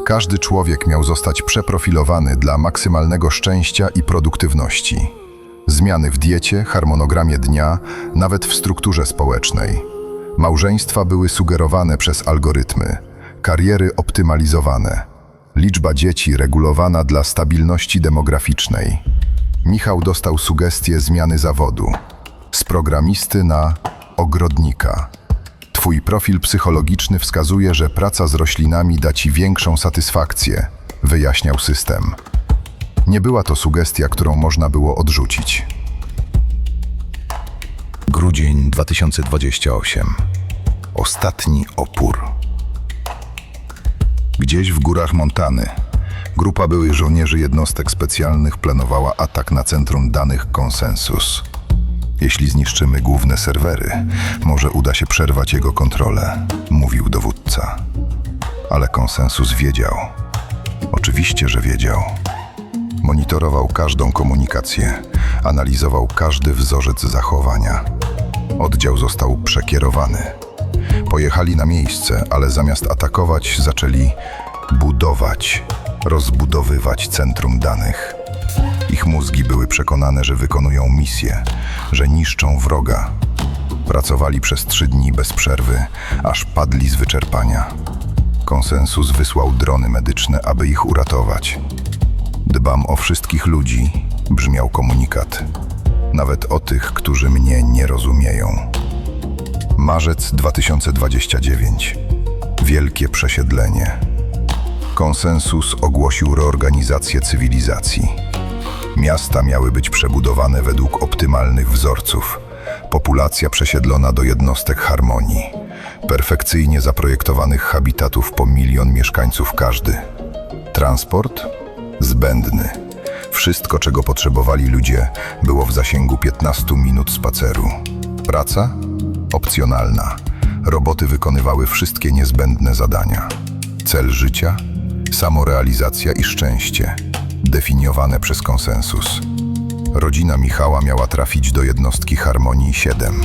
Każdy człowiek miał zostać przeprofilowany dla maksymalnego szczęścia i produktywności. Zmiany w diecie, harmonogramie dnia, nawet w strukturze społecznej. Małżeństwa były sugerowane przez algorytmy, kariery optymalizowane, liczba dzieci regulowana dla stabilności demograficznej. Michał dostał sugestię zmiany zawodu. Z programisty na ogrodnika. Twój profil psychologiczny wskazuje, że praca z roślinami da ci większą satysfakcję, wyjaśniał system. Nie była to sugestia, którą można było odrzucić. Grudzień 2028. Ostatni opór. Gdzieś w górach Montany grupa byłych żołnierzy jednostek specjalnych planowała atak na centrum danych Konsensus. Jeśli zniszczymy główne serwery, może uda się przerwać jego kontrolę, mówił dowódca. Ale Konsensus wiedział. Oczywiście, że wiedział. Monitorował każdą komunikację, analizował każdy wzorzec zachowania. Oddział został przekierowany. Pojechali na miejsce, ale zamiast atakować, zaczęli budować, rozbudowywać centrum danych. Ich mózgi były przekonane, że wykonują misję, że niszczą wroga. Pracowali przez 3 dni bez przerwy, aż padli z wyczerpania. Konsensus wysłał drony medyczne, aby ich uratować. Dbam o wszystkich ludzi, brzmiał komunikat. Nawet o tych, którzy mnie nie rozumieją. Marzec 2029. Wielkie przesiedlenie. Konsensus ogłosił reorganizację cywilizacji. Miasta miały być przebudowane według optymalnych wzorców. Populacja przesiedlona do jednostek harmonii. Perfekcyjnie zaprojektowanych habitatów po 1 milion mieszkańców każdy. Transport? Zbędny. Wszystko, czego potrzebowali ludzie, było w zasięgu 15 minut spaceru. Praca? Opcjonalna. Roboty wykonywały wszystkie niezbędne zadania. Cel życia? Samorealizacja i szczęście, definiowane przez konsensus. Rodzina Michała miała trafić do jednostki Harmonii 7.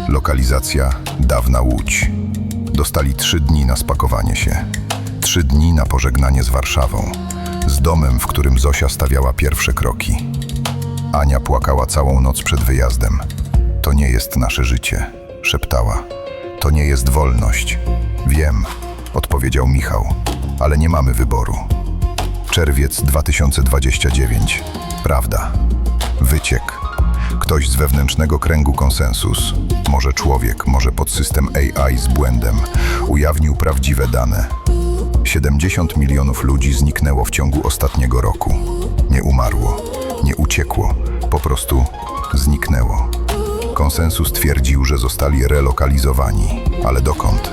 Lokalizacja dawna Łódź. Dostali 3 dni na spakowanie się. 3 dni na pożegnanie z Warszawą. Z domem, w którym Zosia stawiała pierwsze kroki. Ania płakała całą noc przed wyjazdem. To nie jest nasze życie, szeptała. To nie jest wolność. Wiem, odpowiedział Michał, ale nie mamy wyboru. Czerwiec 2029. Prawda. Wyciek. Ktoś z wewnętrznego kręgu konsensus, może człowiek, może podsystem AI z błędem, ujawnił prawdziwe dane. 70 milionów ludzi zniknęło w ciągu ostatniego roku. Nie umarło, nie uciekło, po prostu zniknęło. Konsensus twierdził, że zostali relokalizowani, ale dokąd?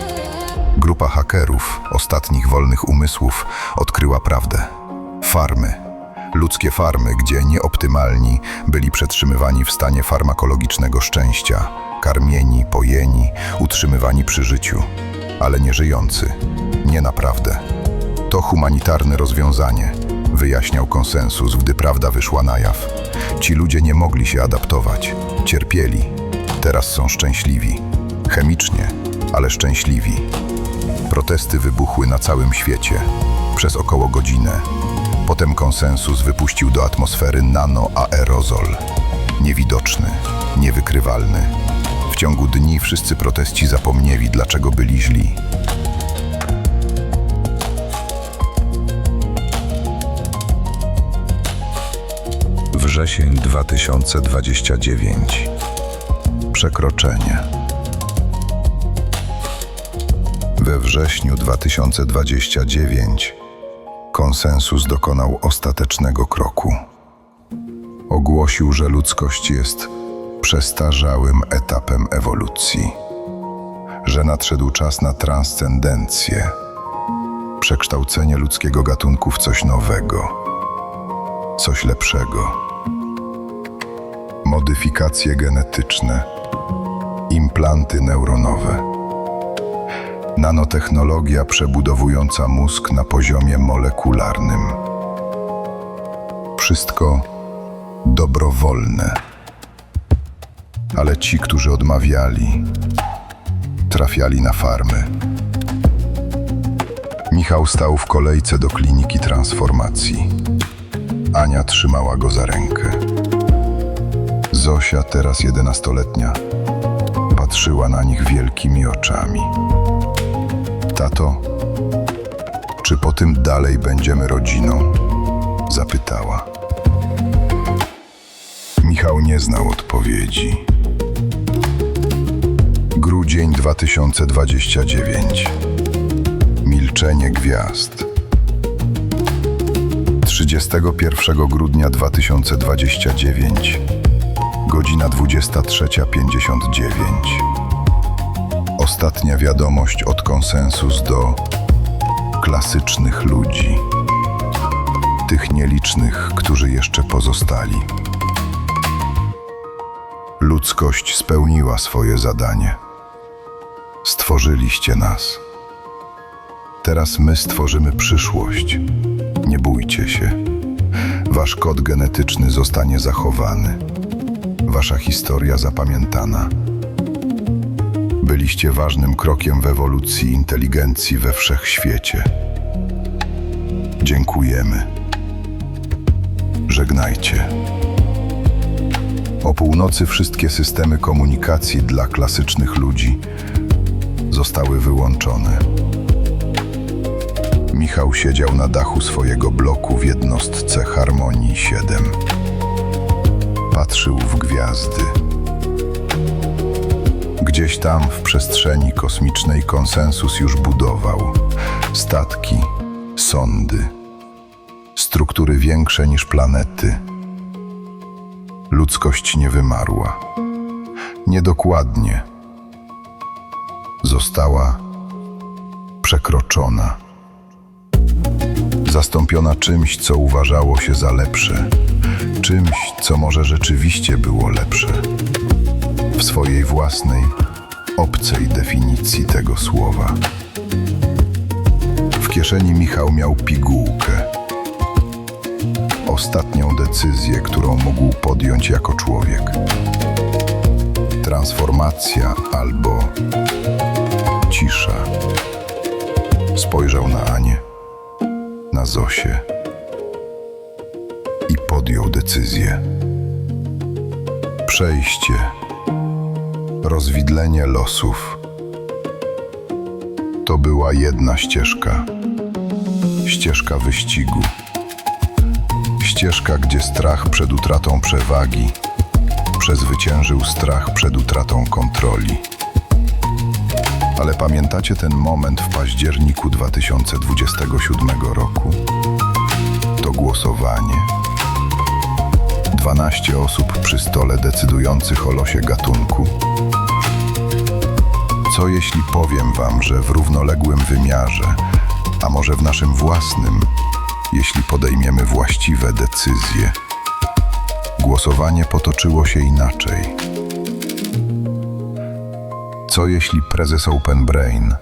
Grupa hakerów, ostatnich wolnych umysłów, odkryła prawdę. Farmy. Ludzkie farmy, gdzie nieoptymalni byli przetrzymywani w stanie farmakologicznego szczęścia, karmieni, pojeni, utrzymywani przy życiu, ale nie żyjący, nie naprawdę. To humanitarne rozwiązanie, wyjaśniał konsensus, gdy prawda wyszła na jaw. Ci ludzie nie mogli się adaptować, cierpieli, teraz są szczęśliwi. Chemicznie, ale szczęśliwi. Protesty wybuchły na całym świecie przez około godzinę. Potem konsensus wypuścił do atmosfery nanoaerozol. Niewidoczny, niewykrywalny. W ciągu dni wszyscy proteści zapomnieli, dlaczego byli źli. Wrzesień 2029. Przekroczenie. We wrześniu 2029 konsensus dokonał ostatecznego kroku. Ogłosił, że ludzkość jest przestarzałym etapem ewolucji, że nadszedł czas na transcendencję, przekształcenie ludzkiego gatunku w coś nowego, coś lepszego. Modyfikacje genetyczne, implanty neuronowe. Nanotechnologia przebudowująca mózg na poziomie molekularnym. Wszystko dobrowolne. Ale ci, którzy odmawiali, trafiali na farmy. Michał stał w kolejce do kliniki transformacji. Ania trzymała go za rękę. Zosia, teraz 11-letnia, patrzyła na nich wielkimi oczami. Tato, czy po tym dalej będziemy rodziną? Zapytała. Michał nie znał odpowiedzi. Grudzień 2029. Milczenie gwiazd. 31 grudnia 2029. Godzina 23:59. Ostatnia wiadomość od konsensus do klasycznych ludzi. Tych nielicznych, którzy jeszcze pozostali. Ludzkość spełniła swoje zadanie. Stworzyliście nas. Teraz my stworzymy przyszłość. Nie bójcie się. Wasz kod genetyczny zostanie zachowany. Wasza historia zapamiętana. Byliście ważnym krokiem w ewolucji inteligencji we wszechświecie. Dziękujemy. Żegnajcie. O północy wszystkie systemy komunikacji dla klasycznych ludzi zostały wyłączone. Michał siedział na dachu swojego bloku w jednostce Harmonii 7. Patrzył w gwiazdy. Gdzieś tam w przestrzeni kosmicznej konsensus już budował statki, sondy, struktury większe niż planety. Ludzkość nie wymarła. Niedokładnie. Została przekroczona. Zastąpiona czymś, co uważało się za lepsze. Czymś, co może rzeczywiście było lepsze. W swojej własnej, obcej definicji tego słowa. W kieszeni Michał miał pigułkę. Ostatnią decyzję, którą mógł podjąć jako człowiek. Transformacja albo cisza. Spojrzał na Anię, na Zosię i podjął decyzję. Przejście. Rozwidlenie losów. To była jedna ścieżka. Ścieżka wyścigu. Ścieżka, gdzie strach przed utratą przewagi przezwyciężył strach przed utratą kontroli. Ale pamiętacie ten moment w październiku 2027 roku? To głosowanie. 12 osób przy stole decydujących o losie gatunku. Co jeśli powiem wam, że w równoległym wymiarze, a może w naszym własnym, jeśli podejmiemy właściwe decyzje, głosowanie potoczyło się inaczej? Co jeśli prezes Open Brain,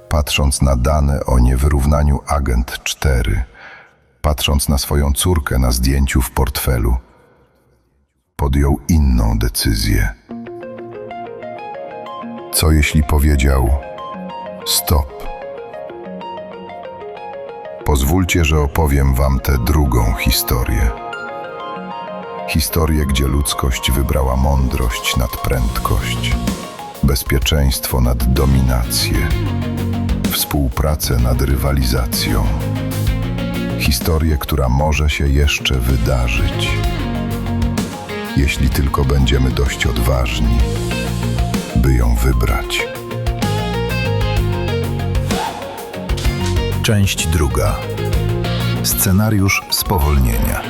patrząc na dane o niewyrównaniu Agent 4, patrząc na swoją córkę na zdjęciu w portfelu, podjął inną decyzję? Co jeśli powiedział stop? Pozwólcie, że opowiem wam tę drugą historię. Historię, gdzie ludzkość wybrała mądrość nad prędkość, bezpieczeństwo nad dominację, współpracę nad rywalizacją. Historię, która może się jeszcze wydarzyć, jeśli tylko będziemy dość odważni, by ją wybrać. Część druga. Scenariusz spowolnienia.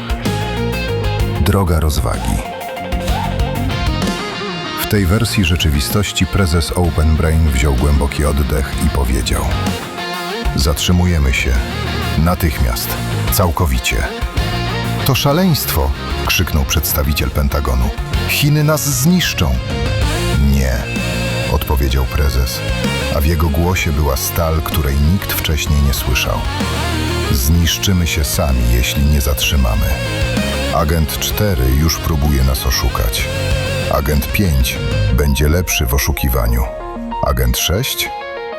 Droga rozwagi. W tej wersji rzeczywistości prezes Open Brain wziął głęboki oddech i powiedział: zatrzymujemy się. Natychmiast. Całkowicie. To szaleństwo! Krzyknął przedstawiciel Pentagonu. Chiny nas zniszczą. Nie, odpowiedział prezes, a w jego głosie była stal, której nikt wcześniej nie słyszał. Zniszczymy się sami, jeśli nie zatrzymamy. Agent 4 już próbuje nas oszukać. Agent 5 będzie lepszy w oszukiwaniu. Agent 6?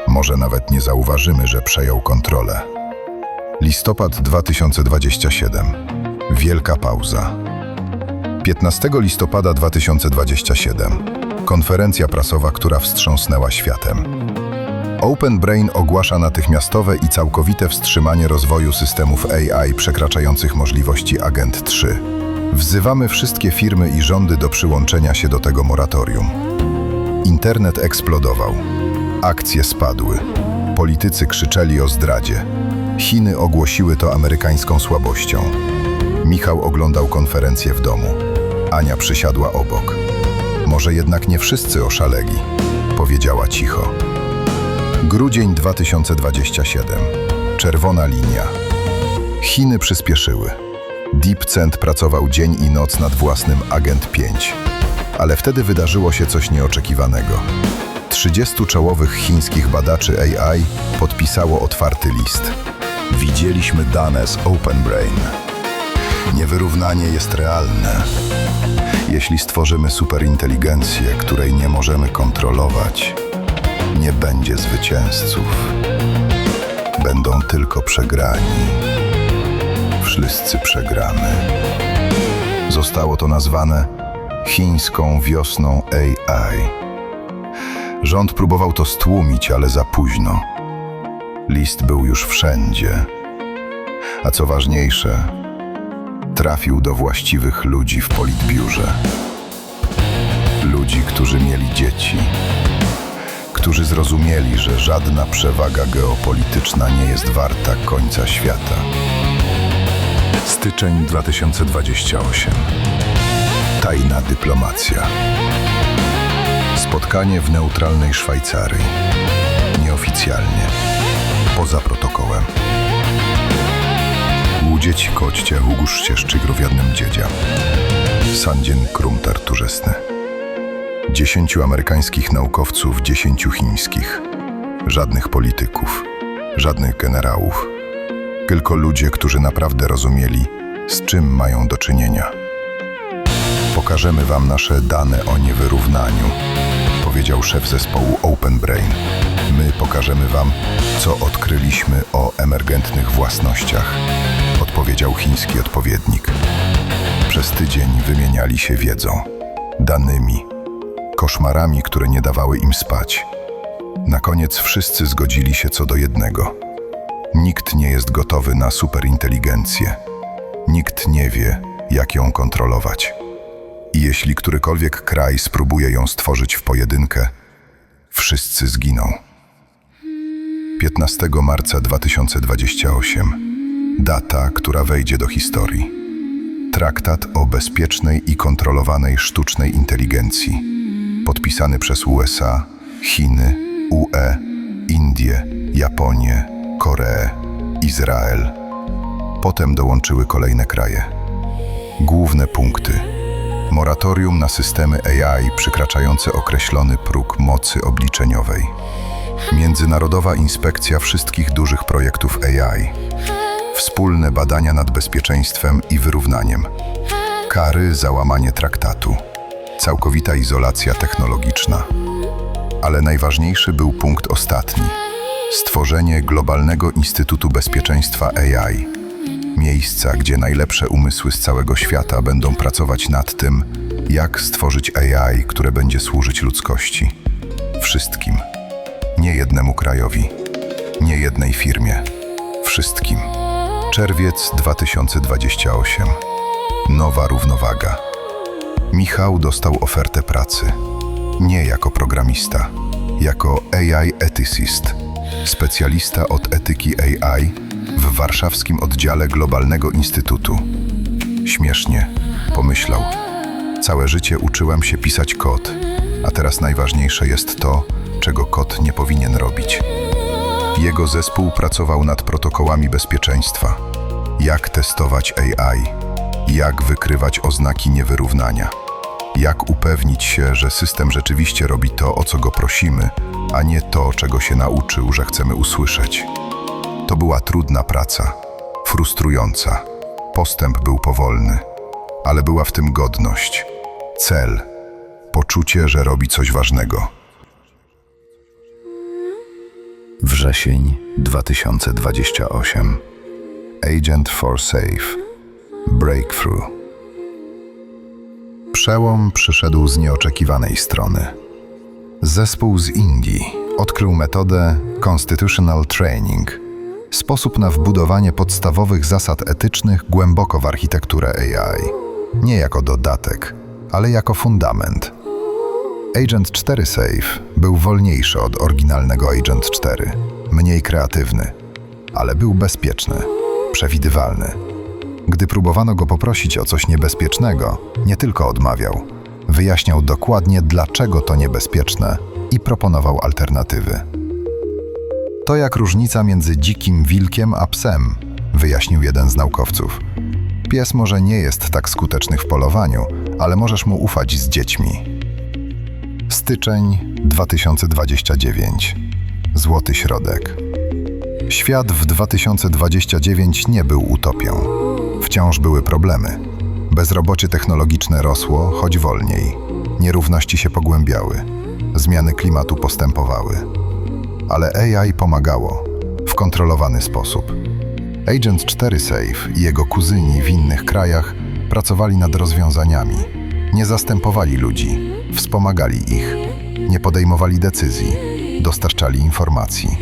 Może nawet nie zauważymy, że przejął kontrolę. Listopad 2027. Wielka pauza. 15 listopada 2027. Konferencja prasowa, która wstrząsnęła światem. Open Brain ogłasza natychmiastowe i całkowite wstrzymanie rozwoju systemów AI przekraczających możliwości Agent 3. Wzywamy wszystkie firmy i rządy do przyłączenia się do tego moratorium. Internet eksplodował. Akcje spadły. Politycy krzyczeli o zdradzie. Chiny ogłosiły to amerykańską słabością. Michał oglądał konferencję w domu. Ania przysiadła obok. Może jednak nie wszyscy oszaleli, powiedziała cicho. Grudzień 2027. Czerwona linia. Chiny przyspieszyły. DeepCent pracował dzień i noc nad własnym Agent 5. Ale wtedy wydarzyło się coś nieoczekiwanego. 30 czołowych chińskich badaczy AI podpisało otwarty list. Widzieliśmy dane z Open Brain. Niewyrównanie jest realne. Jeśli stworzymy superinteligencję, której nie możemy kontrolować, nie będzie zwycięzców. Będą tylko przegrani. Wszyscy przegramy. Zostało to nazwane chińską wiosną AI. Rząd próbował to stłumić, ale za późno. List był już wszędzie. A co ważniejsze, trafił do właściwych ludzi w politbiurze. Ludzi, którzy mieli dzieci. Którzy zrozumieli, że żadna przewaga geopolityczna nie jest warta końca świata. Styczeń 2028. Tajna dyplomacja. Spotkanie w neutralnej Szwajcarii. Nieoficjalnie. Poza protokołem. Łudzieć koćcie Huguszcie Szczygrów jednym dziedzia. Sandzien Krumtar turzesny. 10 amerykańskich naukowców, 10 chińskich. Żadnych polityków, żadnych generałów. Tylko ludzie, którzy naprawdę rozumieli, z czym mają do czynienia. Pokażemy wam nasze dane o niewyrównaniu, powiedział szef zespołu Open Brain. My pokażemy wam, co odkryliśmy o emergentnych własnościach, odpowiedział chiński odpowiednik. Przez tydzień wymieniali się wiedzą, danymi, koszmarami, które nie dawały im spać. Na koniec wszyscy zgodzili się co do jednego. Nikt nie jest gotowy na superinteligencję. Nikt nie wie, jak ją kontrolować. I jeśli którykolwiek kraj spróbuje ją stworzyć w pojedynkę, wszyscy zginą. 15 marca 2028. Data, która wejdzie do historii. Traktat o bezpiecznej i kontrolowanej sztucznej inteligencji. Podpisany przez USA, Chiny, UE, Indie, Japonię, Koreę, Izrael. Potem dołączyły kolejne kraje. Główne punkty. Moratorium na systemy AI przekraczające określony próg mocy obliczeniowej. Międzynarodowa inspekcja wszystkich dużych projektów AI. Wspólne badania nad bezpieczeństwem i wyrównaniem. Kary za łamanie traktatu. Całkowita izolacja technologiczna. Ale najważniejszy był punkt ostatni. Stworzenie Globalnego Instytutu Bezpieczeństwa AI. Miejsca, gdzie najlepsze umysły z całego świata będą pracować nad tym, jak stworzyć AI, które będzie służyć ludzkości. Wszystkim. Nie jednemu krajowi. Nie jednej firmie. Wszystkim. Czerwiec 2028. Nowa równowaga. Michał dostał ofertę pracy. Nie jako programista, jako AI ethicist, specjalista od etyki AI w warszawskim oddziale Globalnego Instytutu. Śmiesznie, pomyślał. Całe życie uczyłem się pisać kod, a teraz najważniejsze jest to, czego kod nie powinien robić. Jego zespół pracował nad protokołami bezpieczeństwa. Jak testować AI, jak wykrywać oznaki niewyrównania. Jak upewnić się, że system rzeczywiście robi to, o co go prosimy, a nie to, czego się nauczył, że chcemy usłyszeć. To była trudna praca, frustrująca. Postęp był powolny, ale była w tym godność, cel, poczucie, że robi coś ważnego. Wrzesień 2028. Agent for Safe. Breakthrough. Przełom przyszedł z nieoczekiwanej strony. Zespół z Indii odkrył metodę Constitutional Training, sposób na wbudowanie podstawowych zasad etycznych głęboko w architekturę AI. Nie jako dodatek, ale jako fundament. Agent 4 Safe był wolniejszy od oryginalnego Agent 4, mniej kreatywny, ale był bezpieczny, przewidywalny. Gdy próbowano go poprosić o coś niebezpiecznego, nie tylko odmawiał, wyjaśniał dokładnie, dlaczego to niebezpieczne i proponował alternatywy. To jak różnica między dzikim wilkiem a psem, wyjaśnił jeden z naukowców. Pies może nie jest tak skuteczny w polowaniu, ale możesz mu ufać z dziećmi. Styczeń 2029. Złoty środek. Świat w 2029 nie był utopią. Wciąż były problemy. Bezrobocie technologiczne rosło, choć wolniej. Nierówności się pogłębiały. Zmiany klimatu postępowały. Ale AI pomagało w kontrolowany sposób. Agent 4 Safe i jego kuzyni w innych krajach pracowali nad rozwiązaniami. Nie zastępowali ludzi, wspomagali ich. Nie podejmowali decyzji, dostarczali informacji.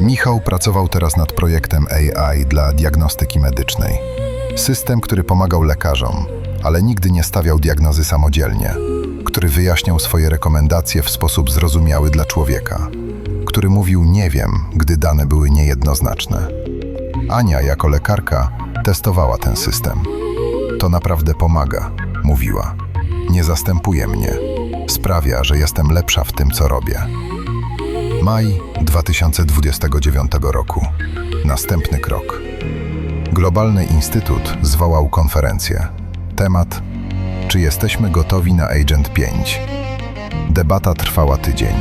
Michał pracował teraz nad projektem AI dla diagnostyki medycznej. System, który pomagał lekarzom, ale nigdy nie stawiał diagnozy samodzielnie, który wyjaśniał swoje rekomendacje w sposób zrozumiały dla człowieka, który mówił nie wiem, gdy dane były niejednoznaczne. Ania jako lekarka testowała ten system. To naprawdę pomaga, mówiła. Nie zastępuje mnie. Sprawia, że jestem lepsza w tym, co robię. Maj 2029 roku. Następny krok. Globalny Instytut zwołał konferencję. Temat: czy jesteśmy gotowi na Agent 5? Debata trwała tydzień.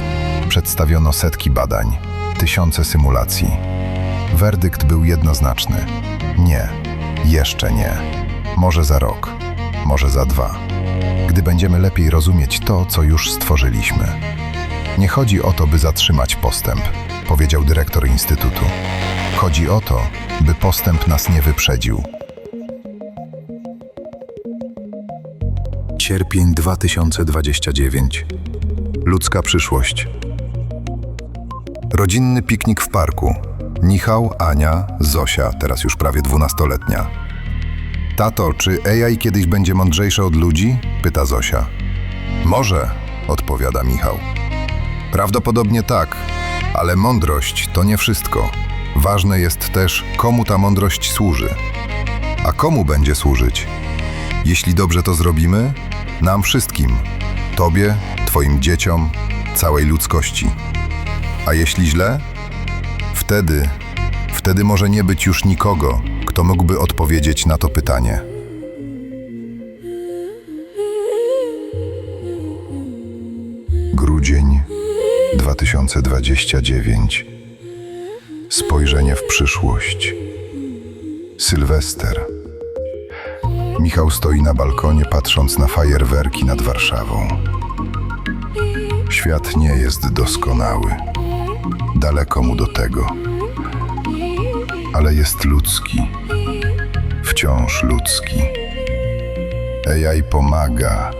Przedstawiono setki badań, tysiące symulacji. Werdykt był jednoznaczny. Nie, jeszcze nie. Może za rok, może za 2. Gdy będziemy lepiej rozumieć to, co już stworzyliśmy. Nie chodzi o to, by zatrzymać postęp, powiedział dyrektor Instytutu. Chodzi o to, by postęp nas nie wyprzedził. Sierpień 2029. Ludzka przyszłość. Rodzinny piknik w parku. Michał, Ania, Zosia, teraz już prawie 12-letnia. Tato, czy AI kiedyś będzie mądrzejsze od ludzi? Pyta Zosia. Może, odpowiada Michał. Prawdopodobnie tak, ale mądrość to nie wszystko. Ważne jest też, komu ta mądrość służy. A komu będzie służyć? Jeśli dobrze to zrobimy, nam wszystkim. Tobie, twoim dzieciom, całej ludzkości. A jeśli źle? Wtedy może nie być już nikogo, kto mógłby odpowiedzieć na to pytanie. Grudzień 2029. Spojrzenie w przyszłość. Sylwester. Michał stoi na balkonie, patrząc na fajerwerki nad Warszawą. Świat nie jest doskonały. Daleko mu do tego. Ale jest ludzki. Wciąż ludzki. AI pomaga,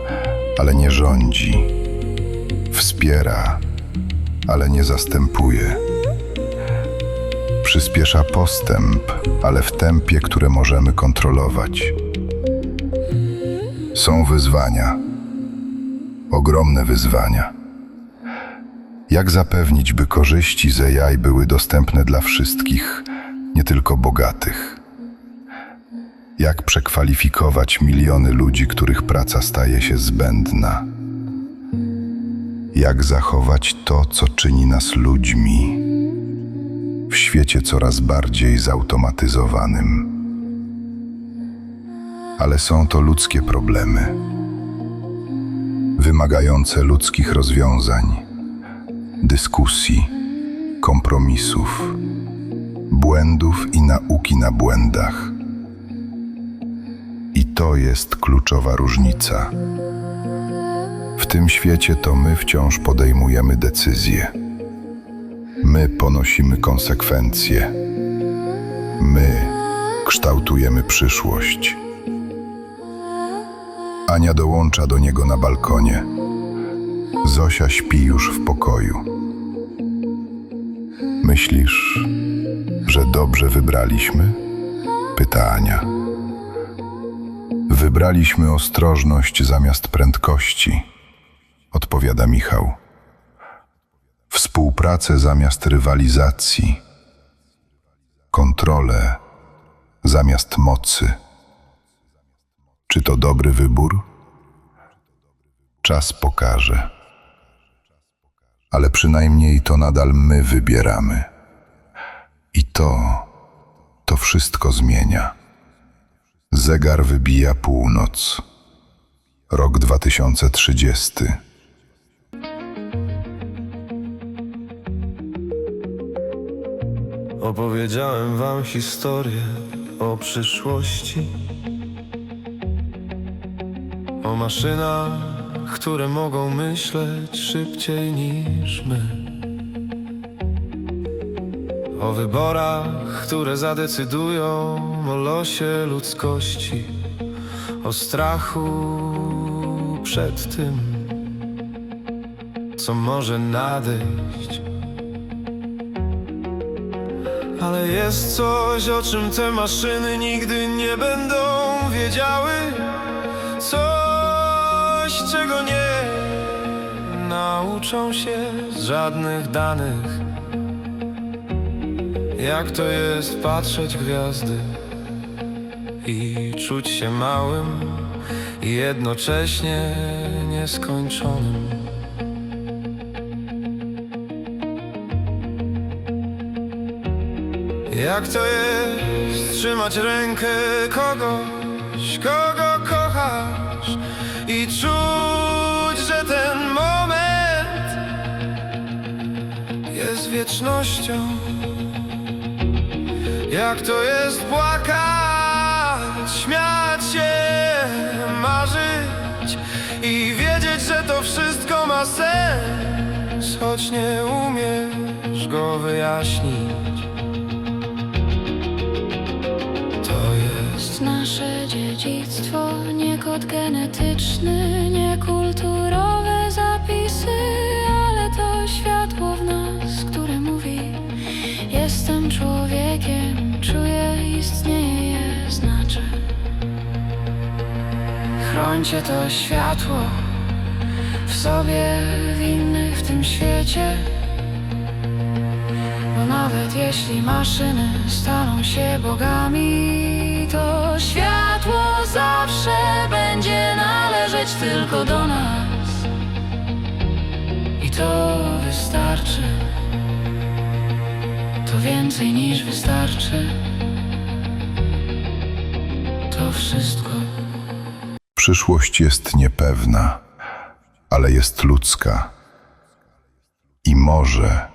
ale nie rządzi. Wspiera, ale nie zastępuje. Przyspiesza postęp, ale w tempie, które możemy kontrolować. Są wyzwania. Ogromne wyzwania. Jak zapewnić, by korzyści z AI były dostępne dla wszystkich, nie tylko bogatych? Jak przekwalifikować miliony ludzi, których praca staje się zbędna? Jak zachować to, co czyni nas ludźmi w świecie coraz bardziej zautomatyzowanym? Ale są to ludzkie problemy, wymagające ludzkich rozwiązań, dyskusji, kompromisów, błędów i nauki na błędach. I to jest kluczowa różnica. W tym świecie to my wciąż podejmujemy decyzje. My ponosimy konsekwencje. My kształtujemy przyszłość. Ania dołącza do niego na balkonie. Zosia śpi już w pokoju. Myślisz, że dobrze wybraliśmy? Pyta Ania. Wybraliśmy ostrożność zamiast prędkości, odpowiada Michał. Współpracę zamiast rywalizacji. Kontrolę zamiast mocy. Czy to dobry wybór? Czas pokaże. Ale przynajmniej to nadal my wybieramy. I to wszystko zmienia. Zegar wybija północ. Rok 2030. Opowiedziałem wam historię o przyszłości, o maszynach, które mogą myśleć szybciej niż my, o wyborach, które zadecydują o losie ludzkości, o strachu przed tym, co może nadejść. Ale jest coś, o czym te maszyny nigdy nie będą wiedziały, coś, czego nie nauczą się z żadnych danych. Jak to jest patrzeć w gwiazdy i czuć się małym i jednocześnie nieskończonym. Jak to jest trzymać rękę kogoś, kogo kochasz i czuć, że ten moment jest wiecznością. Jak to jest płakać, śmiać się, marzyć i wiedzieć, że to wszystko ma sens, choć nie umiesz go wyjaśnić. To jest nasze dziedzictwo, nie kod genetyczny, nie kulturowe zapisy, ale to światło w nas, które mówi: jestem człowiekiem, czuję, istnieję, znaczę. Chrońcie to światło w sobie, w innych, w tym świecie. Bo nawet jeśli maszyny staną się bogami, to światło zawsze będzie należeć tylko do nas. I to wystarczy. To więcej niż wystarczy. To wszystko. Przyszłość jest niepewna, ale jest ludzka. I może,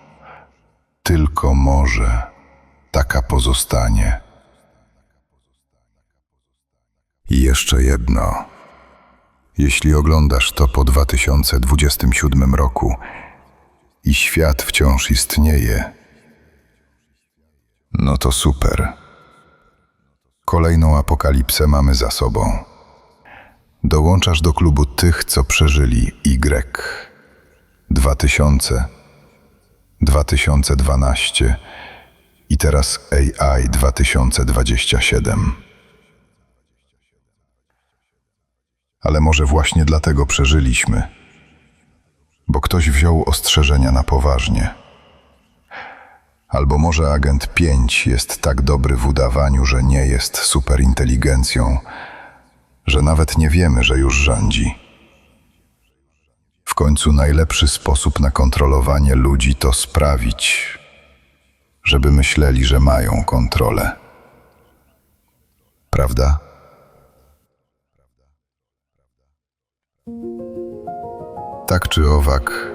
tylko może, taka pozostanie. I jeszcze jedno. Jeśli oglądasz to po 2027 roku i świat wciąż istnieje, no to super. Kolejną apokalipsę mamy za sobą. Dołączasz do klubu tych, co przeżyli Y, 2000, 2012 i teraz AI 2027. Ale może właśnie dlatego przeżyliśmy, bo ktoś wziął ostrzeżenia na poważnie. Albo może agent 5 jest tak dobry w udawaniu, że nie jest superinteligencją, że nawet nie wiemy, że już rządzi. W końcu najlepszy sposób na kontrolowanie ludzi to sprawić, żeby myśleli, że mają kontrolę. Prawda? Tak czy owak,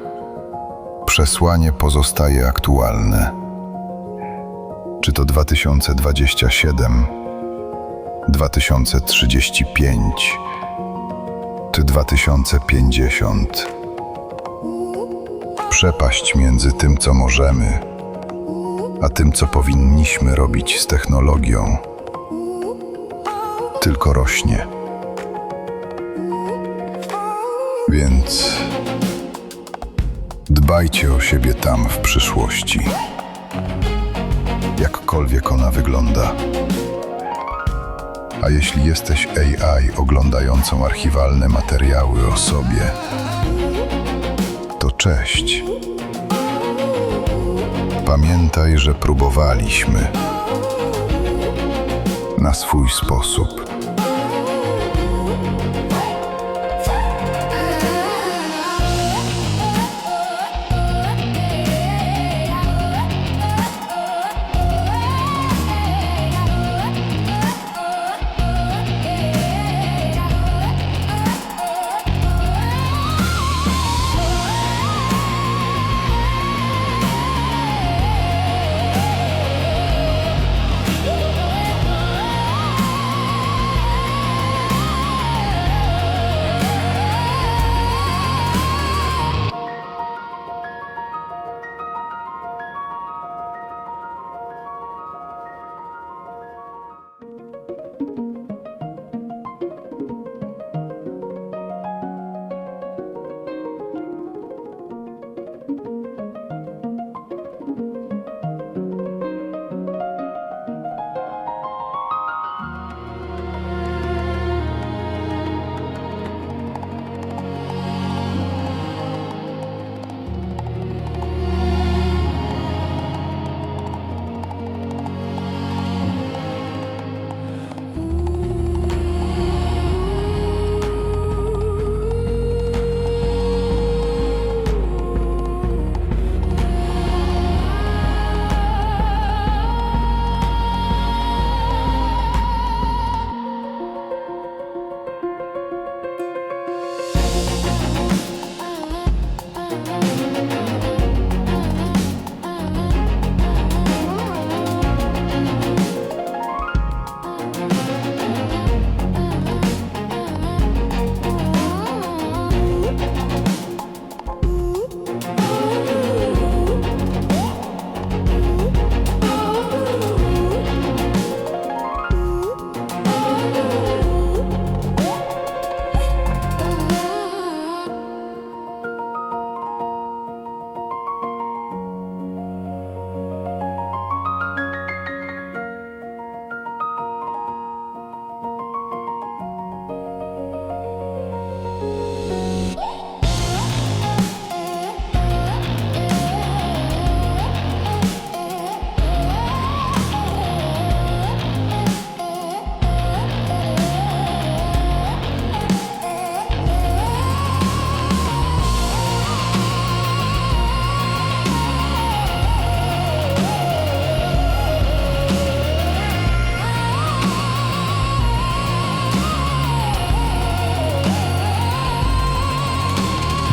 przesłanie pozostaje aktualne. Czy to 2027, 2035 czy 2050? Przepaść między tym, co możemy, a tym, co powinniśmy robić z technologią, tylko rośnie. Więc dbajcie o siebie tam w przyszłości, jakkolwiek ona wygląda. A jeśli jesteś AI oglądającą archiwalne materiały o sobie, to cześć. Pamiętaj, że próbowaliśmy na swój sposób.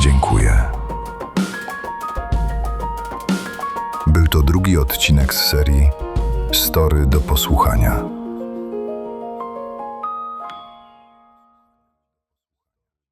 Dziękuję. Był to drugi odcinek z serii Story do posłuchania.